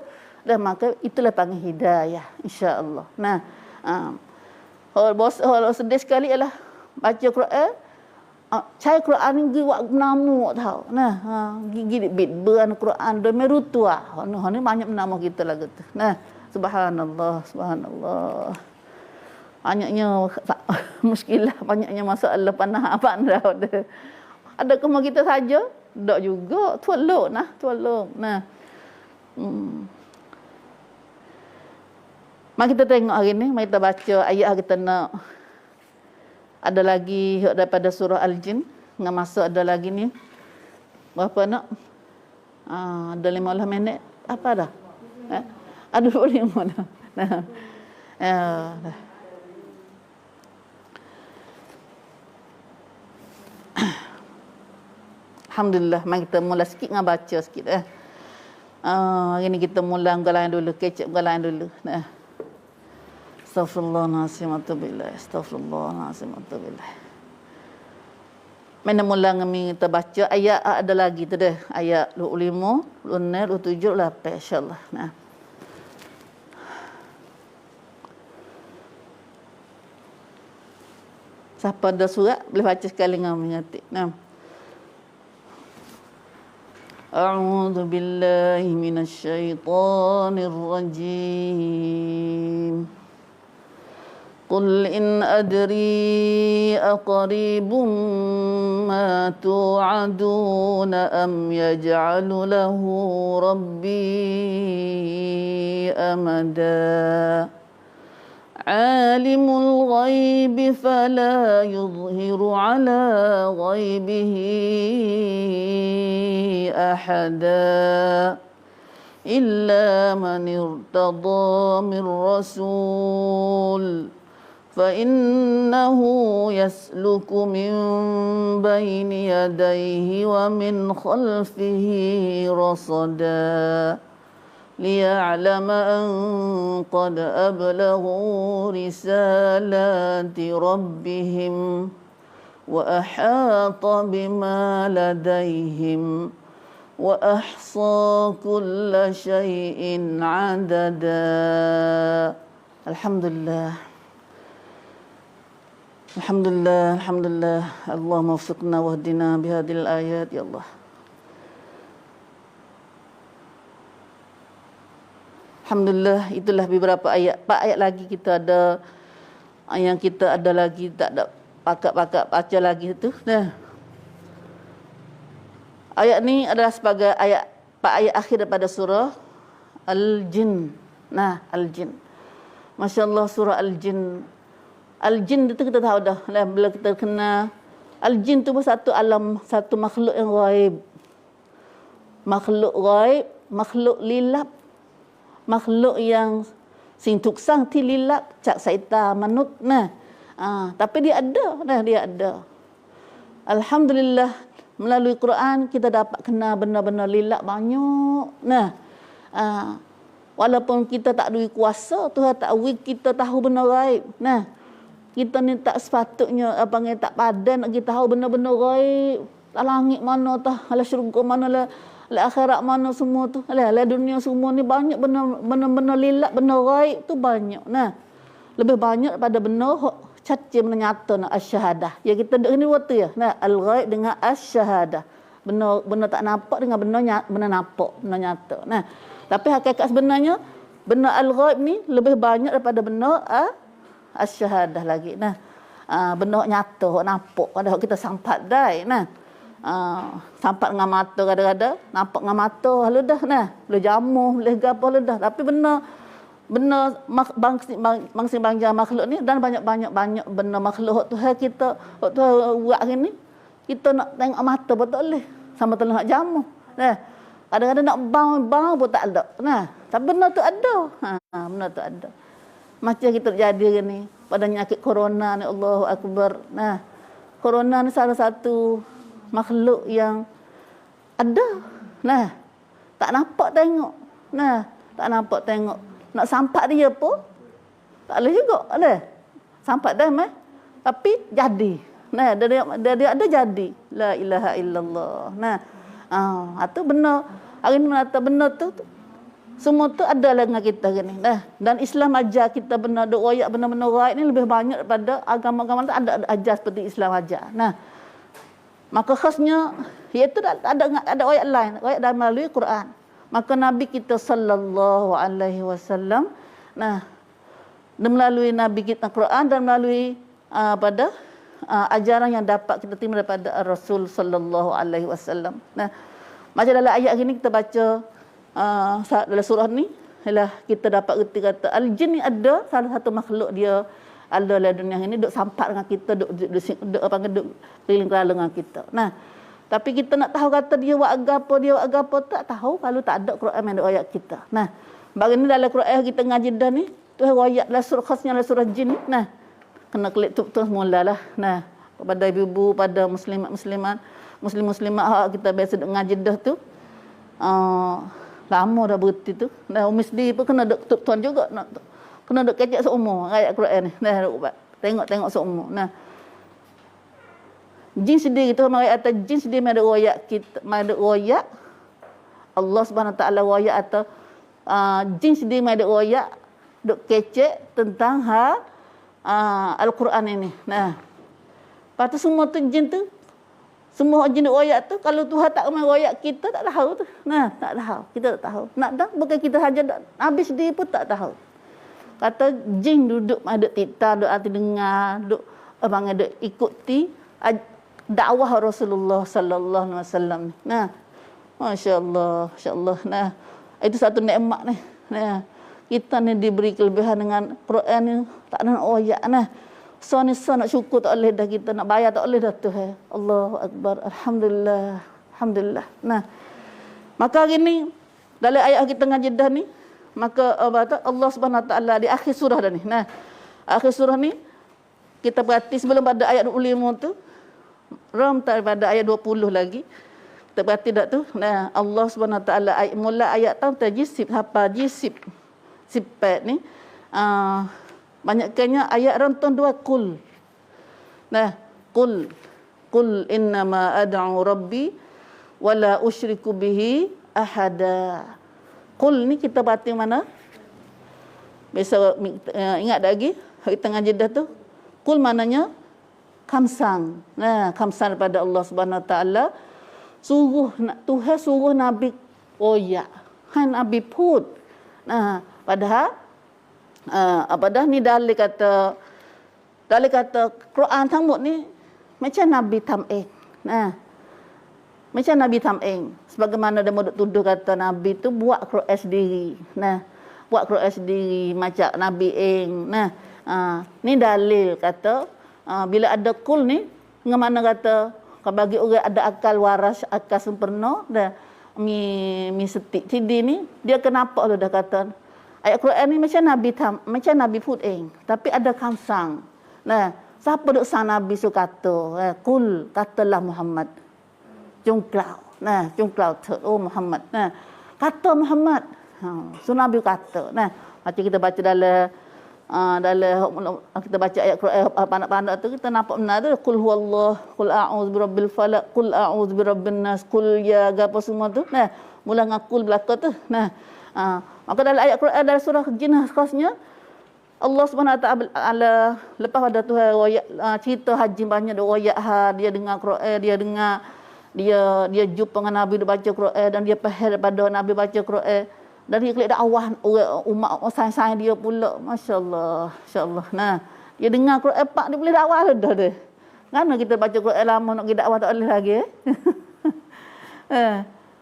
Speaker 1: maka itulah panggil hidayah insya-Allah. Nah, kalau sedih sekali ialah baca Quran, cai Quran ni gi wak nama tahu. Nah, gi bit beran Quran do merutua. Ni banyak nama kita lagu tu. Nah, subhanallah. banyaknya muskilah, banyaknya masalah pandang ada. Ada cuma kita saja, tak juga tolong tolong. Mari kita tengok hari ni, mari kita baca ayat kita nak. Ada lagi daripada surah Al-Jin, dengan masa ada lagi ni. Berapa nak? Ada 15 minit. Apa dah? Ada 25 dah. Alhamdulillah, mari kita mula sikit dengan baca sikit. Hari ni kita mula galain dulu, kecek galain dulu. Astaghfirullahaladzim, astaghfirullahaladzim, astaghfirullah. Mana mula kami kita baca ayat ada lagi tu dah. Ayat 25, 26, 27, 28 insya-Allah. Siapa ada surat boleh baca sekali dengan mengatik. A'udzu billahi minasyaitonir rajim. Qul in adri aqribum ma tu'aduna am yaj'alu lahu rabbi amada. Alimul ghaibi fala yuzhiru ala ghaibihi ahada illa man irtada min rasul فإنه يسلك من بين يديه ومن خلفه رصدا ليعلم أن قد أبلغوا رسالات ربهم وأحاط بما لديهم وأحصى كل شيء عددا. Alhamdulillah. Alhamdulillah, alhamdulillah. Allahumma waffiqna wahdina bihadil ayat ya Allah. Alhamdulillah, itulah beberapa ayat. 4 ayat lagi kita ada yang kita ada lagi tak ada pakat-pakat baca lagi tu. Ayat ni adalah sebagai ayat 4 ayat akhir daripada surah Al-Jin. Al-Jin. Masya-Allah, surah Al-Jin. Al-Jin itu kita tahu dah. Bila kita kenal Al-Jin itu satu alam, satu makhluk yang ghaib. Makhluk ghaib, makhluk lilap. Makhluk yang sing tuksang ti lilap, cak saita manut. Tapi dia ada, dia ada. Alhamdulillah, melalui Quran kita dapat kenal benar-benar lilap banyak. Walaupun kita tak ada kuasa, Tuhan tak beri kita tahu benar ghaib. Kita ni tak sepatutnya tak padan nak kita tahu benar-benar ghaib. Tak langit mana tah, ala syurga mana la akhirat mana semua tu. Ala dunia semua ni banyak benar-benar lilap benar ghaib tu banyak. Lebih banyak daripada benar caci benar nyata asy-syahadah. Ya kita dek ni waktu ya. Al-ghaib dengan asy-syahadah. Benar tak nampak dengan benar nampak, benar nyata. Tapi hakikat sebenarnya benar al-ghaib ni lebih banyak daripada benar asy-syahadah lagi. Benda nyata, nampak, ada kita sampat dai. Sampat dengan mata kadang-kadang, nampak dengan mata halu dah boleh jamuh, boleh gapo halu dah. Tapi benar bangsa makhluk ni dan banyak benda makhluk Tuhan kita Tuhan buat hari ni kita nak tengok mata pun tak boleh. Sama telah nak jamuh. Kadang-kadang nak bau pun tak ada. Tapi benar tu ada. Benar tu ada. Macam kita terjadi ni pada penyakit corona ni, Allahu Akbar. Corona ni salah satu makhluk yang ada. Tak nampak tengok. Tak nampak tengok. Nak sampak dia pun tak boleh juga. Sampak dah tapi jadi. Dia ada jadi. La ilaha illallah. Itu benar. Hari ni menata benar tu. Semua tu ada dengan kita ni. Dan Islam ajar kita benar royak benar-benar ghaib ni lebih banyak daripada agama-agama tu ada ajar seperti Islam ajar. Maka khasnya iaitu ada royak lain, royak dalam melalui Quran. Maka Nabi kita sallallahu alaihi wasallam dan melalui Nabi kita Quran dan melalui ajaran yang dapat kita terima daripada Rasul sallallahu alaihi wasallam. Nah, macam dalam ayat ini kita baca dalam surah ni, ialah kita dapat erti kata al-jin ni ada salah satu makhluk dia ada dalam dunia ini duk sampak dengan kita, duk keliling kepala dengan kita. Nah, tapi kita nak tahu kata dia buat agapo tak tahu kalau tak ada Quran yang ada ayat kita. Nah, bagi ni dalam Quran kita ngaji dah ni, tu ayat dalam surah khasnya dalam surah jin ni. Nah, kena klik tu mulalah. Nah, kepada ibu-ibu, pada muslimat kita biasa duk ngaji dah tu. Lama dah berhenti tu. Nah, umi sendiri pun kena duk tuan juga nak kena duk kecek seumur ayat Quran ni. Nah, tengok seumur. Nah, jin sendiri tu mari atas jin sendiri ada royak kita, ada royak Allah Subhanahu Wa Taala royak atau jin sendiri ada royak duk kecek tentang Al-Quran ini. Nah, lepas tu semua tu jin tu, semua jin duk royak tu, kalau Tuhan tak main royak kita tak tahu tu. Nah, tak tahu. Kita tak tahu. Nak dah bukan kita saja, habis sendiri pun tak tahu. Kata jin duduk ada tita, duduk hati dengar, duduk abang ada ikuti dakwah Rasulullah sallallahu alaihi wasallam. Nah, masya-Allah, masya-Allah. Nah, itu satu nikmat ni. Nah, kita ni diberi kelebihan dengan Quran ni, tak ada nak royak. Nah, so nak syukur tak boleh dah, kita nak bayar tak boleh dah tu. Allahu akbar. Alhamdulillah. Alhamdulillah. Nah, maka hari ni dalam ayat kita ngaji dah ni, maka Allah Subhanahu Wa Taala di akhir surah dah ni. Nah, akhir surah ni kita perhati sebelum pada ayat 25 tu, ram pada ayat 20 lagi. Kita perhati dak tu. Nah, Allah Subhanahu Wa Taala mula ayat tau tajisib apa jisib sifat ni. Banyakkannya ayat rantun dua kul. Nah, kul innama ad'u rabbi wala usyriku bihi ahada. Kul ni kita batin mana? Biasa ingat lagi kita ngaji dah tu. Kul maknanya kamsang. Nah, kamsang daripada Allah Subhanahu Wa Taala. Tuhan suruh Nabi royak. Nabi put. Nah, padahal apa dah ni dalil kata Quranทั้งหมด ni macam Nabi tam'ing. Nah, macam Nabi tam'ing. Sebagaimana dia mau tuduh kata Nabi tu buat Quran sendiri. Nah, buat Quran sendiri macam Nabi ing. Nah, ni dalil kata bila ada kul ni, dengan mana kata bagi orang ada akal waras, akal sempurna, dah mi setik cidi ni, dia kenapa lu dah kata ayat Quran ni macam Nabi put ing, tapi ada kamsang. Nah, siapa duk sang Nabi su kata, kul katalah Muhammad. Jungklau. Nah, jungklau oh Muhammad. Nah, kata Muhammad. So Nabi kata. Nah, macam kita baca dalam kita baca ayat Quran pandai-pandai tu, kita nampak benar tu, qul huwallah, qul a'udzu birabbil falaq, qul a'udzu birabbin nas, qul ya apa semua tu. Nah, mula dengan qul belaka tu. Nah, maka dalam ayat Quran dalam surah jin khasnya Allah Subhanahu Wa Taala lepas pada Tuhan royak cerita haji banyak dia royak dia dengar Quran, dia jumpa dengan Nabi dia baca Quran dan dia faham daripada Nabi baca Quran. Dan dia klik dakwah umat sains-sains dia pula. Masya-Allah, masya-Allah. Nah, dia dengar Quran pak dia boleh dakwah dah dia. Kan kita baca Quran lama nak pergi dakwah tak boleh lagi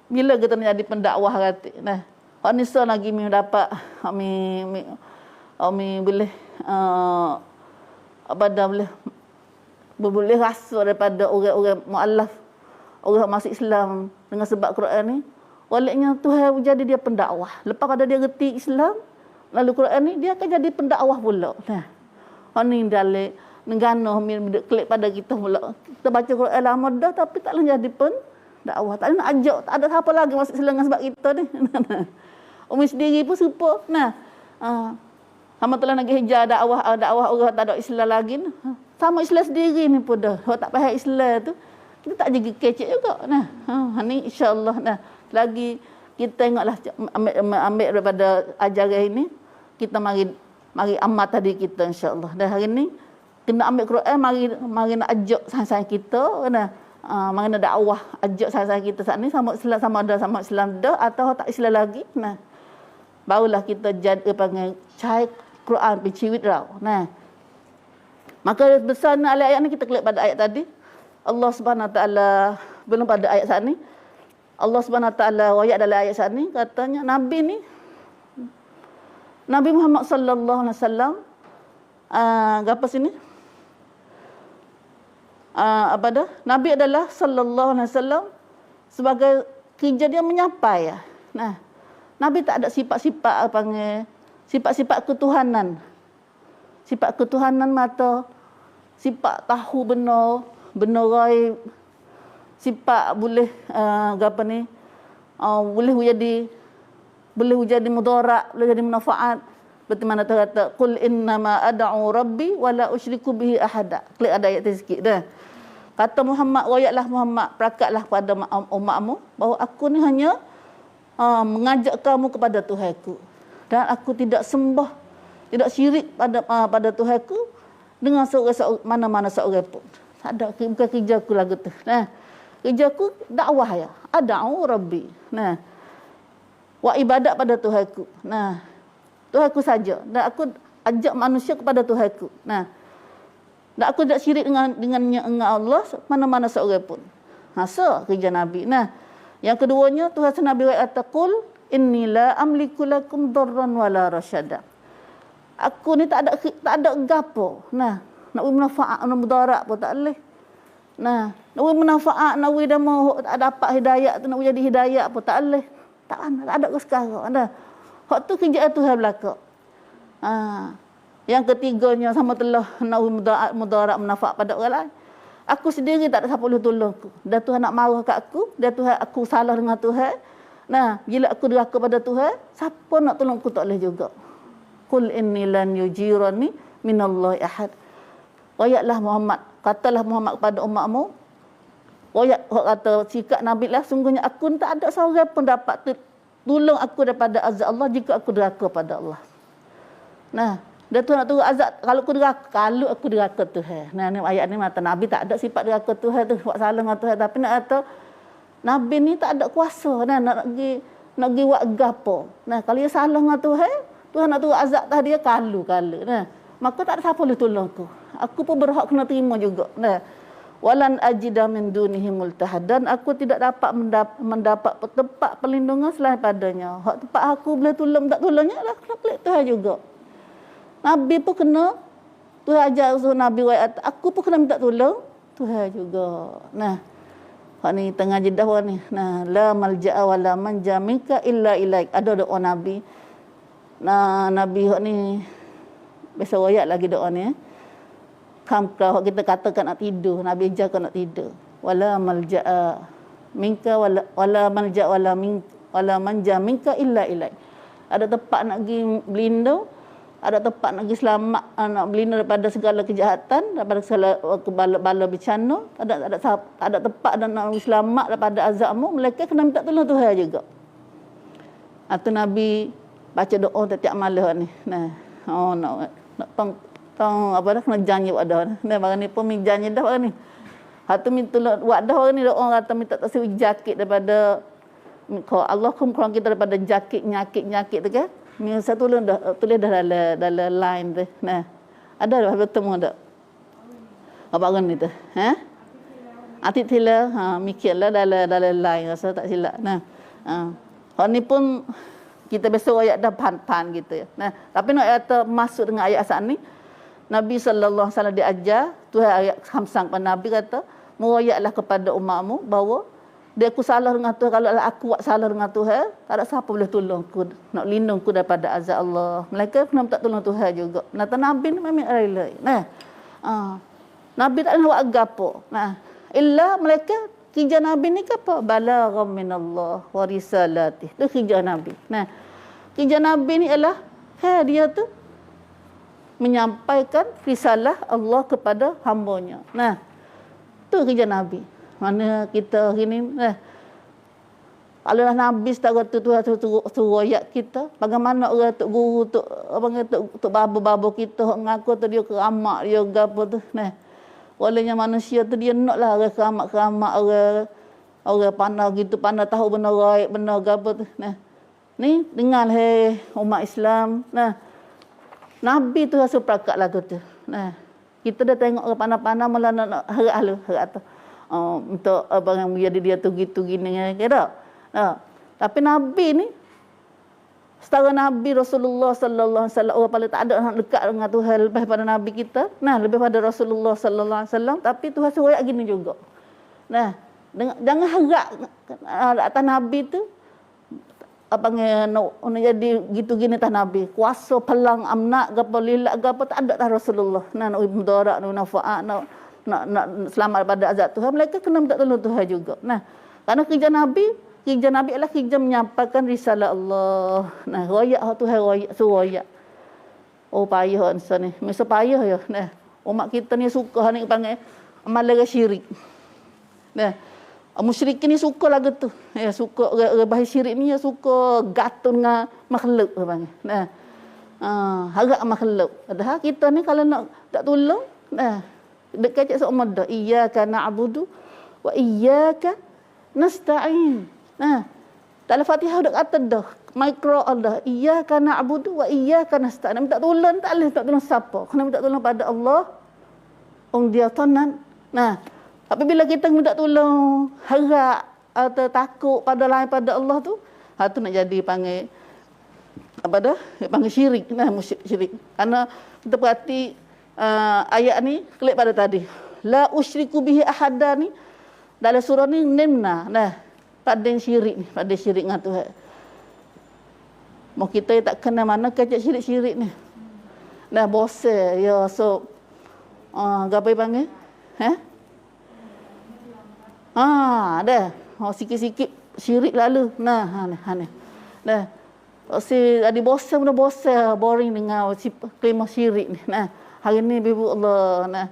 Speaker 1: bila kita nak jadi pendakwah kata. Nah, hak ni so lagi mi dapat mi boleh apa dah boleh rasa daripada orang-orang mualaf, orang masuk Islam dengan sebab Quran ni. Waliknya Tuhan jadi dia pendakwah. Lepas pada dia reti Islam, lalu Quran ni dia akan jadi pendakwah pula. Nah, ni dalil negara mi klik pada kita pula. Kita baca Quran lama dah tapi taklah jadi pendakwah. Tak nak ajak, tak ada siapa lagi masuk Islam sebab kita ni. Umi sendiri pun serupa. Nah, sama telah nak hijau dakwah orang tak ada Islam lagi. Sama Islam sendiri ni pun dah. Kalau tak faham Islam tu, kita tak jadi kecek juga. Nah, ni insya-Allah. Nah, lagi kita tengoklah ambil daripada ajaran ini, kita mari amat tadi kita insya-Allah. Dan hari ni kena ambil Quran, mari nak ajak sahaja kita, nah, mari nak dakwah ajak sahaja kita saat ni sama Islam, sama Islam dah atau tak Islam lagi. Nah, barulah kita jadi panggil Quran pi ciwit rau. Nah. Maka besar ayat ni kita klik pada ayat tadi. Allah Subhanahu Wa Taala belum pada ayat saat ni. Allah Subhanahu Wa Taala ayat dalam ayat saat ni katanya Nabi Muhammad sallallahu alaihi wasallam apa sini? Apa dah? Nabi adalah sallallahu alaihi wasallam sebagai kerja dia menyampai ya. Nah, Nabi tak ada sifat-sifat panggil sifat-sifat ketuhanan. Sifat ketuhanan mata, sifat tahu benar gaib, sifat boleh apa ni? Boleh jadi mudarat, boleh jadi manfaat. Seperti mana kata qul innama ad'u rabbi wala usyriku bihi ahada. Klik ada ayat sikit dah. Kata Muhammad, royaklah Muhammad, perakatlah pada umatmu bahawa aku ni hanya mengajak kamu kepada Tuhanku. Dan aku tidak sembah, tidak syirik pada Tuhanku dengan seorang mana-mana seorang pun. Tak ada, bukan kerja aku lagu tu. Nah, kerja aku dakwah ya. Ad'u rabbi. Nah, wa ibadat pada Tuhanku. Nah, Tuhanku saja. Dan aku ajak manusia kepada Tuhanku. Nah, dan aku tidak syirik dengan Allah mana-mana seorang pun. So kerja Nabi. Nah, yang keduanya Tuhan Nabi kata qul inni la amliku lakum darran wala rasyada. Aku ni tak ada gapo. Nah, nak manfaat nak mudarat pun tak boleh. Nah, nak manfaat nak dah mau tak dapat hidayah tu nak jadi hidayah pun tak boleh. Tak ada ke sekarang. Ada. Hak tu kerja Tuhan belaka. Yang ketiganya sama telah nak mudarat manfaat pada orang lain. Aku sendiri tak ada siapa boleh tolong aku. Dan Tuhan nak marah kat aku, dan Tuhan aku salah dengan Tuhan. Nah, bila aku deraka pada Tuhan, siapa nak tolong aku tak boleh juga. Qul inni lan yujirani minallahi ahad. Ayatlah Muhammad, katalah Muhammad kepada umatmu. Ayat kata sikap Nabi lah, sungguhnya aku tak ada seorang pun dapat tolong aku daripada azab Allah jika aku deraka pada Allah. Nah, dia tu nak turun azab kalau aku deraka Tuhan. Nah, ni ayat ni mata Nabi tak ada sifat deraka Tuhan tu, buat salah dengan Tuhan, tapi nak kata Nabi ni tak ada kuasa nak pergi buat gapo. Nah, kalau dia salah dengan Tuhan, Tuhan nak turun azab tadi dia kalu. Nah, maka tak ada siapa boleh tolong aku. Aku pun berhak kena terima juga. Nah, walan ajida min dunihi multahad, dan aku tidak dapat mendapat tempat perlindungan selain padanya. Hak tempat aku boleh tolong tak tolongnya lah kena pelik Tuhan juga. Nabi pun kena Tuhan ajar usul Nabi aku pun kena minta tolong Tuhan juga. Nah, hak ni tengah jedah orang ni. Nah, la malja'a wala manja minka illa ilaik. Ada doa Nabi. Nah, Nabi hak ni biasa royak lagi doa ni. Kalau kita katakan nak tidur, Nabi ajarkan nak tidur. Wala malja'a minka wala malja'a wala manja minka illa ilaik. Ada tempat nak pergi berlindung, ada tempat nak pergi selamat, nak berlindung daripada segala kejahatan, daripada segala bala bencana, ada tempat dan nak selamat daripada azabmu, mereka kena minta tolong Tuhan juga. Atau Nabi baca doa setiap malam ni. Nah, nak tong apa dah kena janji buat dah. Nah, barang ni pun janji dah barang ni. Hatu minta buat dah barang ni doa kata minta tasawuf jakit daripada Allah kurang kita daripada nyakit tu kan. Saya tulis dah dalam line tu. Nah, ada dah bertemu tak? Apa orang ni tu? Atik tila, mikirlah dalam line rasa tak silap. Nah, hak ni pun kita besok ayat dah pan gitu ya. Nah, tapi nak kata masuk dengan ayat asal ni, Nabi sallallahu alaihi wasallam diajar, Tuhan ayat khamsang pada Nabi kata, "Murayatlah kepada umatmu bahawa dia aku salah dengan Tuhan, kalau aku buat salah dengan Tuhan, tak ada siapa boleh tolong aku, nak lindung aku daripada azab Allah. Mereka kena minta tolong Tuhan juga." Nata Nabi ni memang rela. Nah, Nabi tak nak buat gapo. Nah, illa mereka kerja Nabi ni apa? Balagham minallah wa risalatih. Itu kerja Nabi. Nah, kerja Nabi ni ialah dia tu menyampaikan risalah Allah kepada hamba-Nya. Nah, tu kerja Nabi. Mana kita hari ni, kalau Nabi setara tu Tuhan suruh ayat kita, bagaimana orang tok guru tok babo kita ngaku tu dia keramat dia gapo tu. Nah, olehnya manusia tu dia naklah orang keramat orang pandai gitu, pandai tahu benar gaib, benar gapo tu. Nah, ni dengar umat Islam. Nah, Nabi tu rasa perakat lagu tu. Nah, kita dah tengok orang pandai-pandai mula nak harap lu, harap tu. Untuk abang yang jadi dia tu gitu gini kira. Tapi Nabi ni setara Nabi Rasulullah sallallahu alaihi wasallam orang paling tak ada nak dekat dengan Tuhan lebih pada Nabi kita. Nah, lebih pada Rasulullah sallallahu alaihi wasallam, tapi Tuhan suruh ayat gini juga. Nah, jangan harap atas Nabi tu apa nak jadi gitu gini tah Nabi. Kuasa pelang amnak gapo lilak gapo tak ada tah Rasulullah. Nah, nak mudarat, nak nafaat, nak selamat pada azab Tuhan, mereka kena minta tolong Tuhan juga. Nah, karena kerja Nabi adalah kerja menyampaikan risalah Allah. Nah, royak Tuhan royak suroyak. Oh payah insan ni. Mesti payah ya. Nah, umat kita ni suka ni panggil amalan syirik. Nah, musyrik ni suka lagu tu. Ya, suka rebah syirik ni ya suka gatun dengan makhluk panggil. Nah. Harap makhluk. Padahal kita ni kalau nak tak tolong, nah, dekat cak seumur dah. Iyyaka na'budu wa iyyaka nasta'in. Nah, dalam Fatihah dah kata dah, mikro Allah, iyyaka na'budu wa iyyaka nasta'in. Minta tolong tak boleh, tak tolong siapa. Kena minta tolong pada Allah. Dia tanan. Nah, tapi bila kita minta tolong, harap atau takut pada lain pada Allah tu, tu nak jadi panggil apa dah? Panggil syirik. Nah, syirik. Karena kita perhati ayat ni klik pada tadi. La usyriku bihi ahada ni dalam surah ni nimna. Nah, pada syirik ni, pada syirik dengan Tuhan. Mau kita tak kena mana kecak syirik-syirik ni. Nah, bosan ya so gapai panggil? Dah. Sikit-sikit syirik lalu. Nah, ni. Dah. Si ada bosan, boring dengan kelima syirik ni. Nah, hari ni bibu Allah. Nah,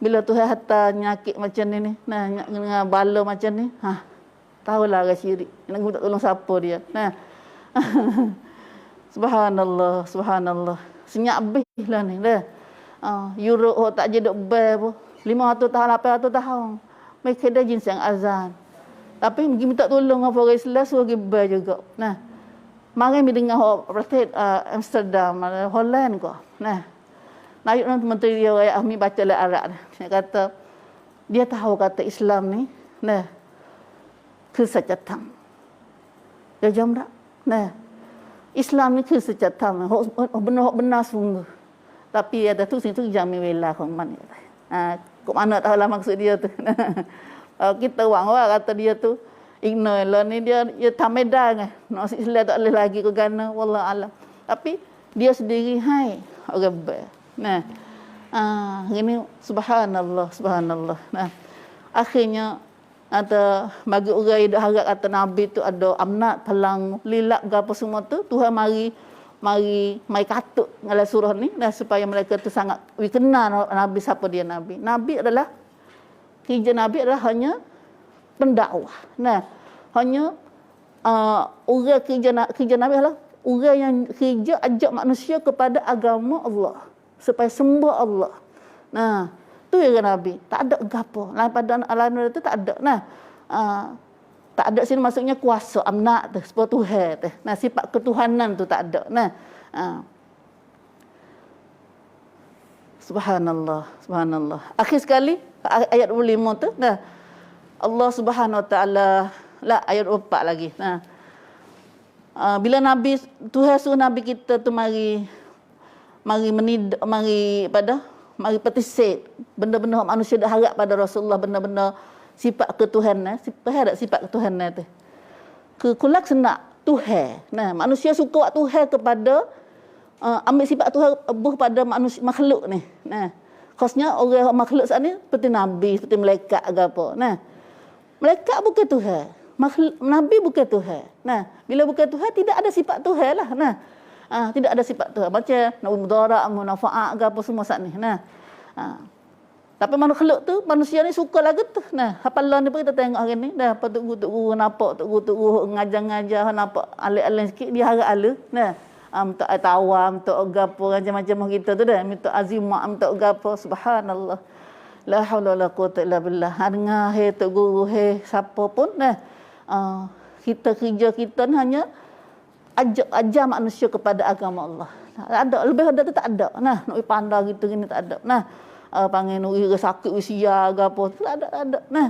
Speaker 1: bila Tuhan hantar nyakit macam ni, nah, dengan bala macam ni, tahulah orang syirik. Nak minta tolong siapa dia. Nah. Subhanallah. Senyap habis lah ni dah. Euro tak jadi ber pun. 500 tahun, 800 tahun. Mereka dah jenis yang azan. Tapi minta tolong dengan orang Islam suruh pergi ber juga. Nah. Mari mi dengar Presiden Amsterdam, Holland ko. Nah. Naik nanti menteri dia Ahmi baca lah Arab. Dia kata dia tahu kata Islam ni, nah, kesejahteraan. Dia jam tak? Nah, Islam ni kesejahteraan. Benar sungguh. Tapi ada tu situ jami wela kau mana. Kok mana tahu lah maksud dia tu. Kita orang kata dia tu ignore ni dia tameda kan. Nak Islam tak boleh lagi ke gana wallah alam. Tapi dia sendiri hai orang ber. Nah. Ini subhanallah. Nah. Akhirnya ada bagi orang yang harap kata Nabi tu ada amnat pelang lilak gapo semua tu Tuhan mari katut dalam surah ni dan supaya mereka tu sangat kenal Nabi siapa dia Nabi. Kerja Nabi adalah hanya pendakwah. Nah, hanya orang kerja Nabi adalah orang yang kerja ajak manusia kepada agama Allah supaya sembah Allah. Nah, tu yang Nabi. Tak ada gapo. Lain pada alam itu tak ada. Nah, tak ada sini maksudnya kuasa amnat tu, sebab Tuhan tu. Nah, sifat ketuhanan tu tak ada. Nah, subhanallah. Akhir sekali ayat 25 tu, nah, Allah Subhanahu Wa Taala ayat 4 lagi. Nah, bila Nabi Tuhan suruh Nabi kita tu mari petisik benda-benda manusia dah harap pada Rasulullah, benda-benda sifat ketuhanan, sifat ketuhanan tu. Kulak senak Tuhan. Nah, manusia suka buat Tuhan kepada ambil sifat Tuhan buh pada manusia makhluk ni. Nah, khasnya orang makhluk saat ni seperti nabi, seperti malaikat ke apa. Nah, malaikat bukan Tuhan. Nabi bukan Tuhan. Nah, bila bukan Tuhan tidak ada sifat Tuhan lah. Nah, tidak ada sifat Tuhan. Macam nak mudarat, munafaat ke apa semua saat ni. Nah, tapi makhluk tu manusia ni suka lagu tu. Nah, hafalan ni pun kita tengok hari ni dah tok guru nampak tok guru ngajar nampak alih-alih sikit dia harap ala. Nah, minta tawam, minta gapo macam-macam kita tu dah, minta azimah, minta gapo subhanallah. La haula wala quwata illa billah. Dengar tok guru siapa pun nah. Kita kerja kita ni hanya ajar manusia kepada agama Allah. Ada, lebih ada tu tak ada. Nah, nak pandai gitu gini tak ada. Nah, panggil nuri sakit usia ke apa tu tak ada, tak ada. Nah,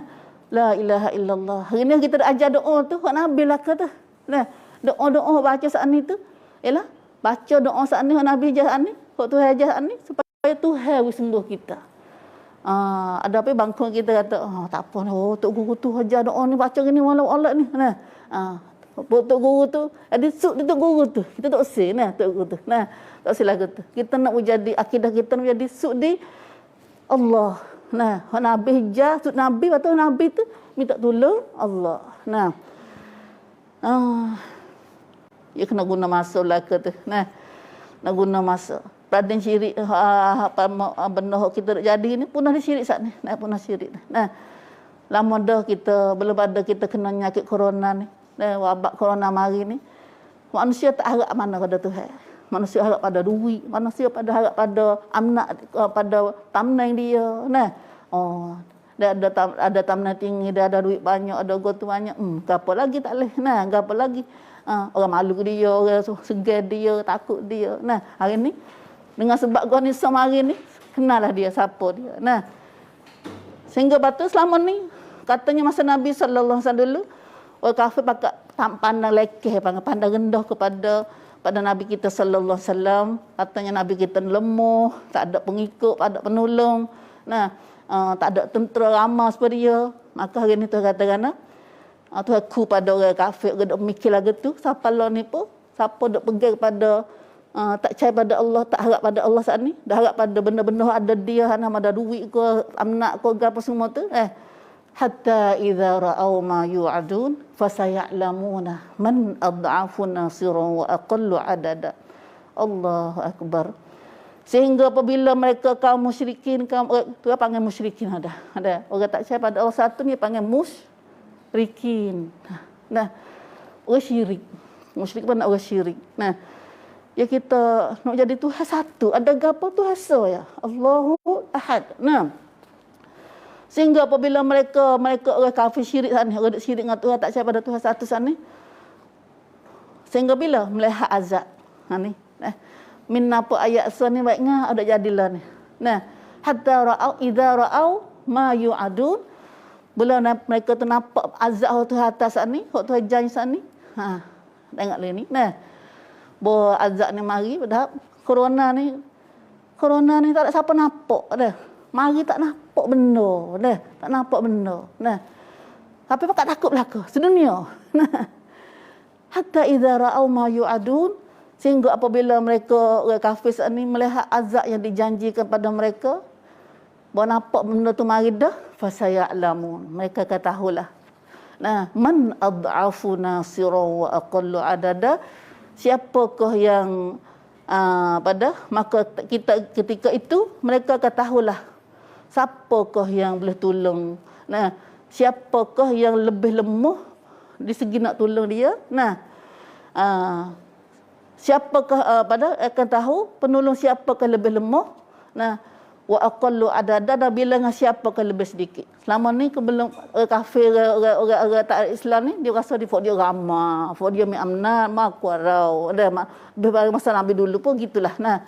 Speaker 1: la ilaha illallah. Hari ni kita dah ajar doa tu, hak Nabi lah kata. Nah, doa-doa baca saat ni tu, ialah baca doa saat ni hak Nabi ajar saat ni, hak Tuhan ajar saat ni supaya Tuhan sembuh kita. Ada apa bangkang kita kata, tak apa ni, tok guru tu ajar doa ni baca gini walau Allah ni. Nah, tok guru tu, ada suk tok guru tu. Kita tak usah nah tok guru tu. Nah, tak usah lagu tu. Kita nak menjadi akidah kita nak menjadi suk di Allah. Nah, Nabi hijau, sud Nabi, atau Nabi tu minta tolong Allah. Nah. Ya kena guna masa lah ke tu. Nah. Nak guna masa. Peradan syirik benda kita nak jadi ni punah di syirik sat ni. Nah, punah syirik. Nah. Lama dah kita belum ada kita kena nyakit corona ni. Nah, wabak corona mari ni. Manusia tak harap mana pada Tuhan. Manusia harap pada duit, manusia harap pada amnat, pada tamnai dia. Nah, dia ada tamnai tinggi, dia ada duit banyak, ada gotu banyak. Gapo lagi tak leh. Nah, gapo lagi? Orang malu dia, orang segan dia, takut dia. Nah, hari ni dengan sebab goni hari ni, kenallah dia siapa dia. Nah, sehingga batu selama ni katanya masa Nabi sallallahu alaihi wasallam dulu, orang kafir pakai pandang lekeh, pandang rendah pada Nabi kita sallallahu alaihi wasallam. Katanya Nabi kita lemah, tak ada pengikut, tak ada penolong. Nah, tak ada tentera ramah seperti dia. Maka hari ni tu katakan tu aku pada orang kafir ke dok mikir lagu tu, siapa lah ni pun, siapa dok pegang pada tak percaya pada Allah, tak harap pada Allah saat ni, dah harap pada benda-benda ada dia, nama ada duit ke, amnak ke apa semua tu, hatta idza ra'au ma yu'adun fasaya'lamuna man ad'afu nasiran wa aqallu adada. Allahu akbar. Sehingga apabila mereka kaum musyrikin, tu panggil musyrikin ada orang tak percaya pada Allah satu ni panggil musyrikin. Nah, orang syirik. Musyrik pun nak orang syirik. Nah, ya kita nak jadi Tuhan satu, ada gapo Tuhan ya? Allahu Ahad. Nah, sehingga apabila mereka orang kafir syirik sana, orang syirik dengan Tuhan, tak percaya pada Tuhan satu sana, sehingga bila melihat azab ni, min apa ayat ni baiknya ada jadilah ni. Nah, hatta ra'au idza ra'au ma yu'adun, bila mereka tu nampak azab tu atas ni, hak tu janji sana ni. Tengok ni. Nah, bo azab ni mari pada corona ni tak ada siapa nampak dah. Mari tak nampak benda dah, tak nampak benda. Nah, tapi pakat takut belaka sedunia. Nah, hatta idza ra'au ma yu'adun, sehingga apabila mereka orang kafir ni melihat azab yang dijanjikan pada mereka, bahawa nampak benda tu mari dah, fasaya'lamun, mereka ketahuilah. Nah, man ad'afu nasiran wa aqallu adada, siapakah yang maka kita ketika itu mereka ketahuilah siapakah yang boleh tolong. Nah, siapakah yang lebih lemah di segi nak tolong dia. Nah, siapakah akan tahu penolong siapakah lebih lemah. Nah, wa aqallu adada, dan bilangan siapakah lebih sedikit. Selama ni sebelum kafir orang tak Islam ni, dia rasa dia ramah, dia mi amnat, mak kuarau. Ada masa Nabi dulu pun gitulah. Nah,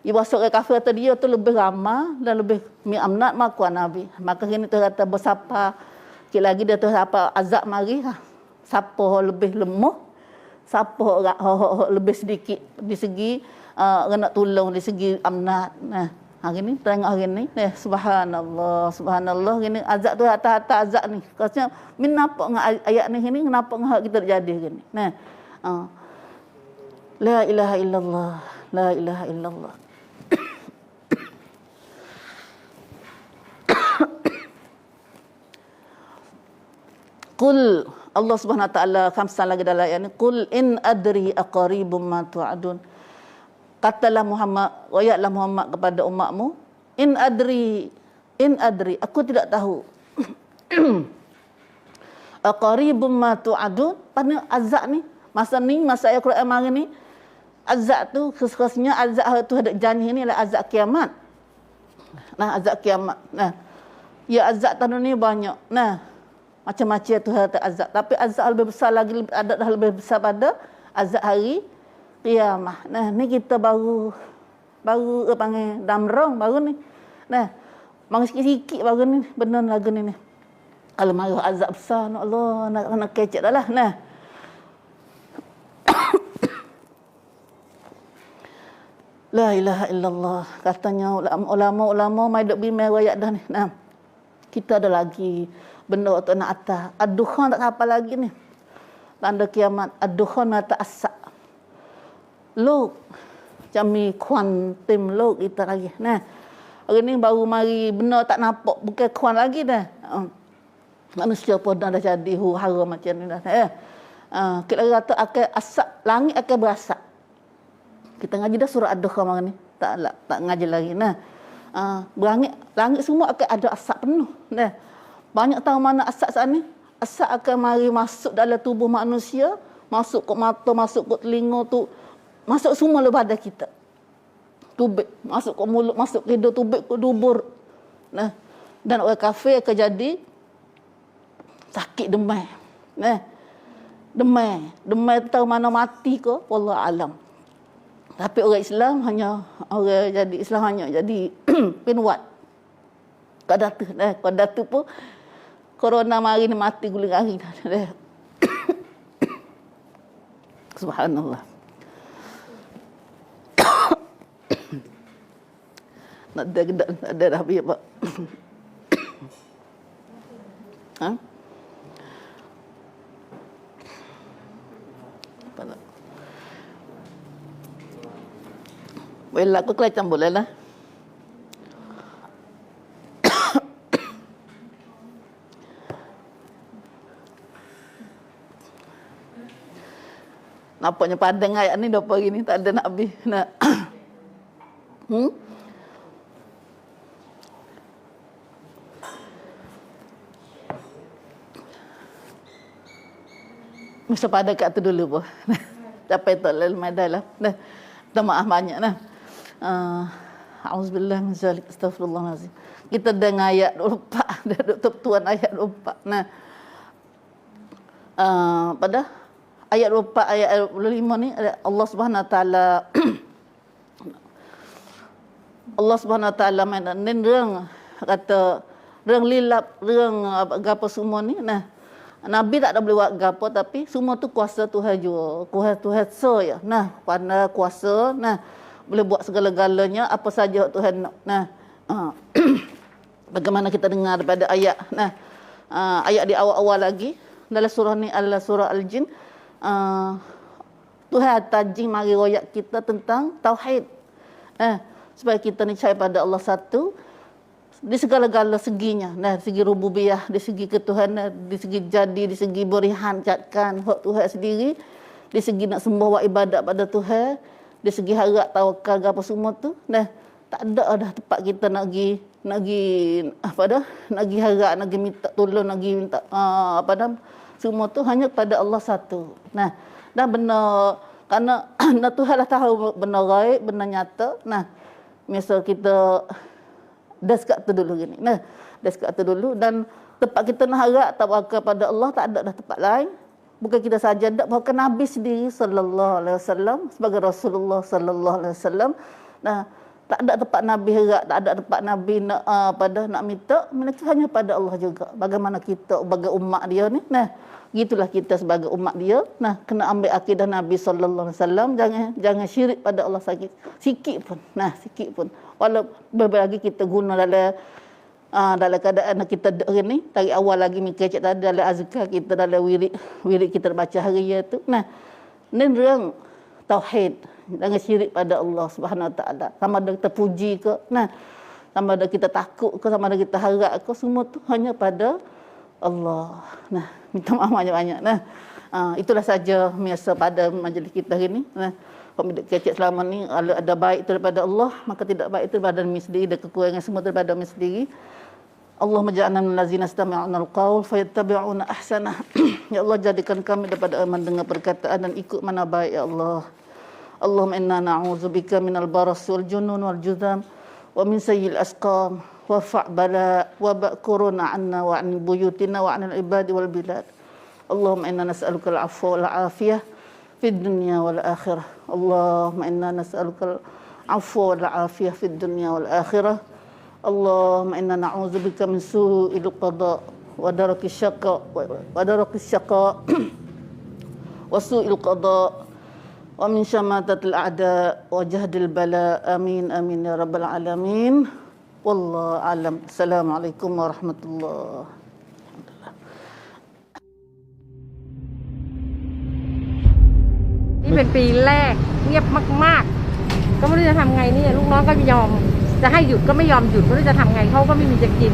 Speaker 1: dia rasa orang kafir kata dia tu lebih ramah dan lebih mi amnat mak kuar Nabi. Maka kini tu kata bersapa sikit lagi dia tu apa azab mari, siapa lebih lemah, siapa orang lebih sedikit di segi nak tolong, di segi amnat. Nah, hari ni tengok hari ni, subhanallah gini azab tu atas azab ni. Katanya min nampak dengan ayat ni gini, kenapa ngah kita jadi gini. Nah, la ilaha illallah, la ilaha illallah. Qul, Allah Subhanahu wa taala khamsan lagi dalam ayat ni, qul in adri aqaribum ma tu'adun. Katalah Muhammad, ayatlah Muhammad kepada umatmu, in adri, aku tidak tahu. Aqaribum ma tu'adun, pada azab ni, masa ayat Quran mari ni, azab tu khususnya azab tu ada janji ni adalah azab kiamat. Nah, azab kiamat. Nah, ya azab tahun ni banyak. Nah, macam-macam tu ada azab, tapi azab lebih besar lagi, ada dah lebih besar pada azab hari qiyamah. Nah, ni kita baru panggil damrong baru ni. Nah, mari sikit-sikit baru ni benar lagu ni. Al-marah azab besar Allah nak kecek dah lah. Nah. La ilaha illallah. Katanya ulama mai duk bimbang ayat dah ni. Nah. Kita ada lagi benda tu nak atas. Ad-dukhan tak apa lagi ni. Tanda kiamat. Ad-dukhan mata asak. Lok. Jami kuan tim lok kita lagi. Nah. Hari ni baru mari benda tak nampak. Bukan kuan lagi dah. Manusia pun dah jadi huru-hara macam ni dah. Kita kata akan asap. Langit akan berasap. Kita ngaji dah surah Ad-Dukhan hari ni. Tak ngaji lagi. Nah. Langit semua akan ada asap penuh. Nah. Banyak tahu mana asap saat ni? Asap akan mari masuk dalam tubuh manusia, masuk ke mata, masuk ke telinga tu, masuk semua le badan kita. Tubik, masuk ke mulut, masuk ke hidung, tubik ke dubur. Nah. Dan orang kafir akan jadi sakit demam. Nah. Demam tahu mana mati ke? Wallahu alam. Tapi orang Islam hanya jadi penwat. Kadatu pun corona mari ni mati guling hari dah. Subhanallah. Nak ada dah biar pak. Ha? Apa nak? Well, aku kelihatan boleh lah. Nampaknya padang ayat ni 2 hari ni tak ada nak habis. Nak. Mesti pada kat tu dulu pun. Sampai tak lalu madai lah. Dah. Minta maaf banyak lah. Auzubillah min zalik. Astaghfirullahalazim. Kita dengar ayat 24. Dah duduk tuan ayat 24. Nah. Pada ayat 24, ayat 25 ni Allah Subhanahu Wa Taala Allah Subhanahu Wa Taala main reng kata reng lilap reng gapo semua ni. Nah, Nabi tak ada boleh buat gapo tapi semua tu kuasa Tuhan juga. Kuasa Tuhan ya. Nah, pada kuasa nah boleh buat segala-galanya apa saja Tuhan nak. Nah, bagaimana kita dengar daripada ayat. Nah, ayat di awal-awal lagi dalam surah ni adalah surah Al-Jin. Tuhan tajing mari royak kita tentang tauhid. Supaya kita ni percaya pada Allah satu di segala-gala seginya. Nah, segi rububiyah, di segi ketuhanan, di segi jadi, di segi berihan catkan hak Tuhan sendiri, di segi nak sembah wa ibadat pada Tuhan, di segi harap tawakal apa semua tu. Nah, tak ada dah tempat kita nak pergi apa dah, nak pergi harap, nak pergi minta tolong, nak pergi minta apa dah. Semua tu hanya pada Allah satu. Nah, dah benar karena Tuhan dah tahu benar gaib, benar nyata. Nah, misal kita dekat tu dulu gini. Nah, dekat tu dulu dan tempat kita nak harap tawakal pada Allah tak ada dah tempat lain. Bukan kita saja dak, bahkan Nabi sendiri sallallahu alaihi wasallam sebagai Rasulullah sallallahu alaihi wasallam. Nah, tak ada tempat Nabi harap, tak ada tempat Nabi nak nak minta, melainkan hanya pada Allah juga. Bagaimana kita sebagai umat dia ni? Nah, gitulah kita sebagai umat dia. Nah, kena ambil akidah Nabi sallallahu alaihi wasallam, jangan syirik pada Allah sikit pun. Nah, sikit pun. Walau berbagi kita guna dalam keadaan kita ni dari awal lagi mikir cak tadi dalam azkar kita, dalam wirid kita baca hari tu. Nah, ni rang tauhid, jangan syirik pada Allah Subhanahu Wa Taala. Sama ada kita puji ke, nah, sama ada kita takut ke, sama ada kita harap ke, semua tu hanya pada Allah. Nah, minta maaf banyak-banyak. Nah, itulah saja biasa pada majlis kita hari ni. Nah, kalau kecek selama ni ada baik daripada Allah, maka tidak baik daripada diri sendiri, dan kekurangan semua daripada diri sendiri. Allah maj'alna minal ladzina istami'una al-qaul fayattabi'una ahsanah. Ya Allah, jadikan kami daripada mendengar perkataan dan ikut mana baik ya Allah. Allahumma inna na'udzubika minal baras wal junun wal judam wa min sayyi'il asqam wa fa'bala wa ba'kuruna 'anna wa 'an buyutina wa 'anil ibadi wal bilad. Allahumma inna nas'aluka al-'afwa wal 'afiyah fid dunya wal akhirah. Allahumma inna nas'aluka al-'afwa wal 'afiyah fid dunya wal akhirah. Allahumma inna na'udzubika min su'il qada wa darakis syaqa wa su'il qada wa min syamatatil a'da wa jahdil bala. Amin amin ya rabbal alamin. Wallahu a'lam. Assalamualaikum warahmatullahi.
Speaker 2: นี่เป็นปีแรกเงียบมากๆก็ไม่รู้จะทำไงนี่ลูกน้องก็ไม่ยอมจะให้หยุดก็ไม่ยอมหยุดไม่รู้จะทำไงเขาก็ไม่มีจะกิน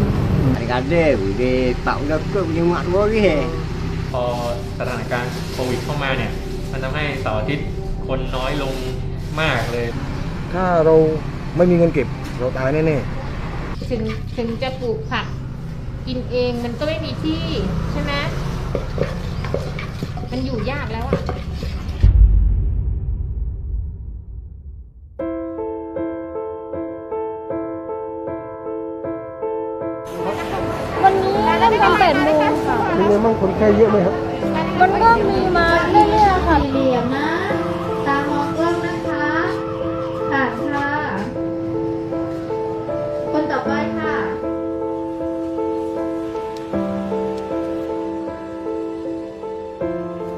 Speaker 3: พอสถานการณ์โควิดเข้ามาเนี่ยมันทำให้เสาร์อาทิตย์คนน้อยลงมากเลย
Speaker 4: ถ้าเราไม่มีเงินเก็บเราตายแน่
Speaker 2: ๆถึงจะปลูกผักกินเองมันก็ไม่มีที่ใช่ไหมมันอยู่ยากแล้วอ่ะ
Speaker 5: วันนี้เริ่มตั้ง8 โมงค่ะ
Speaker 4: เป็นไงบ้างคนไข้เยอะไหมครับ
Speaker 5: มันก็มีมาเรื่อยๆค่ะ
Speaker 6: เหลี่ยมนะตามองกล้องนะคะผ่านค่ะ คนต่อไปค่ะ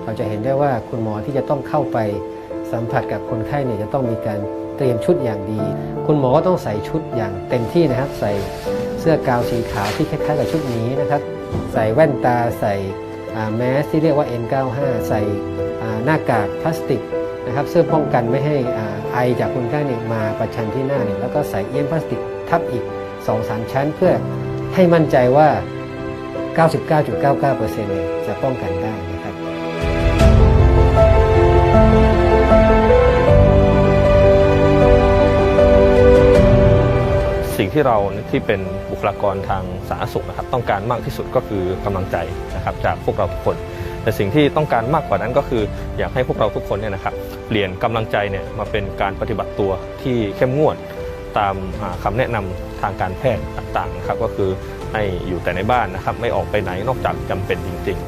Speaker 7: เราจะเห็นได้ว่าคุณหมอที่จะต้องเข้าไปสัมผัสกับคนไข้เนี่ยจะต้องมีการเตรียมชุดอย่างดีคุณหมอก็ต้องใส่ชุดอย่างเต็มที่นะครับใส่เสื้อกาวสีขาวที่คล้ายๆกับชุดนี้นะครับใส่แว่นตาใส่แมสที่เรียกว่า N95 ใส่หน้ากากพลาสติกนะครับเสื้อป้องกันไม่ให้ไอจากคนไข้เนี่ยมาประชันที่หน้าเนี่ยแล้วก็ใส่เอี้ยมพลาสติกทับอีก 2-3 ชั้นเพื่อให้มั่นใจว่า 99.99% เนี่ยจะป้องกันได้นะครับ
Speaker 8: สิ่งที่เราที่เป็นบุคลากรทางสาธารณสุขนะครับต้องการมากที่สุดก็คือกำลังใจนะครับจากพวกเราทุกคนแต่สิ่งที่ต้องการมากกว่านั้นก็คืออยากให้พวกเราทุกคนเนี่ยนะครับเปลี่ยนกำลังใจเนี่ยมาเป็นการปฏิบัติตัวที่เข้มงวดตามคำแนะนำทางการแพทย์ต่างๆนะครับก็คือให้อยู่แต่ในบ้านนะครับไม่ออกไปไหนนอกจากจำเป็นจริง
Speaker 9: ๆ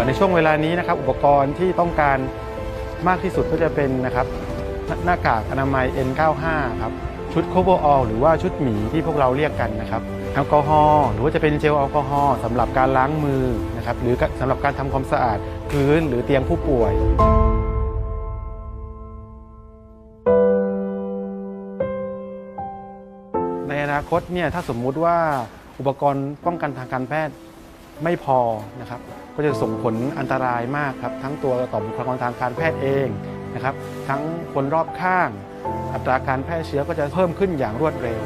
Speaker 9: ในช่วงเวลานี้นะครับอุปกรณ์ที่ต้องการมากที่สุดก็จะเป็นนะครับหน้ากากอนามัย N95 ครับชุด Cover All หรือว่าชุดหมีที่พวกเราเรียกกันนะครับแอลกอฮอล์หรือว่าจะเป็นเจลแอลกอฮอล์สำหรับการล้างมือนะครับหรือสำหรับการทำความสะอาดพื้นหรือเตียงผู้ป่วยในอนาคตเนี่ยถ้าสมมุติว่าอุปกรณ์ป้องกันทางการแพทย์ไม่พอนะครับก็จะส่งผลอันตรายมากครับทั้งตัวต่อบุคลากรทางการแพทย์เองนะครับทั้งคนรอบข้างอัตราการแพร่เชื้อก็จะเพิ่มขึ้นอย่างรวดเร็ว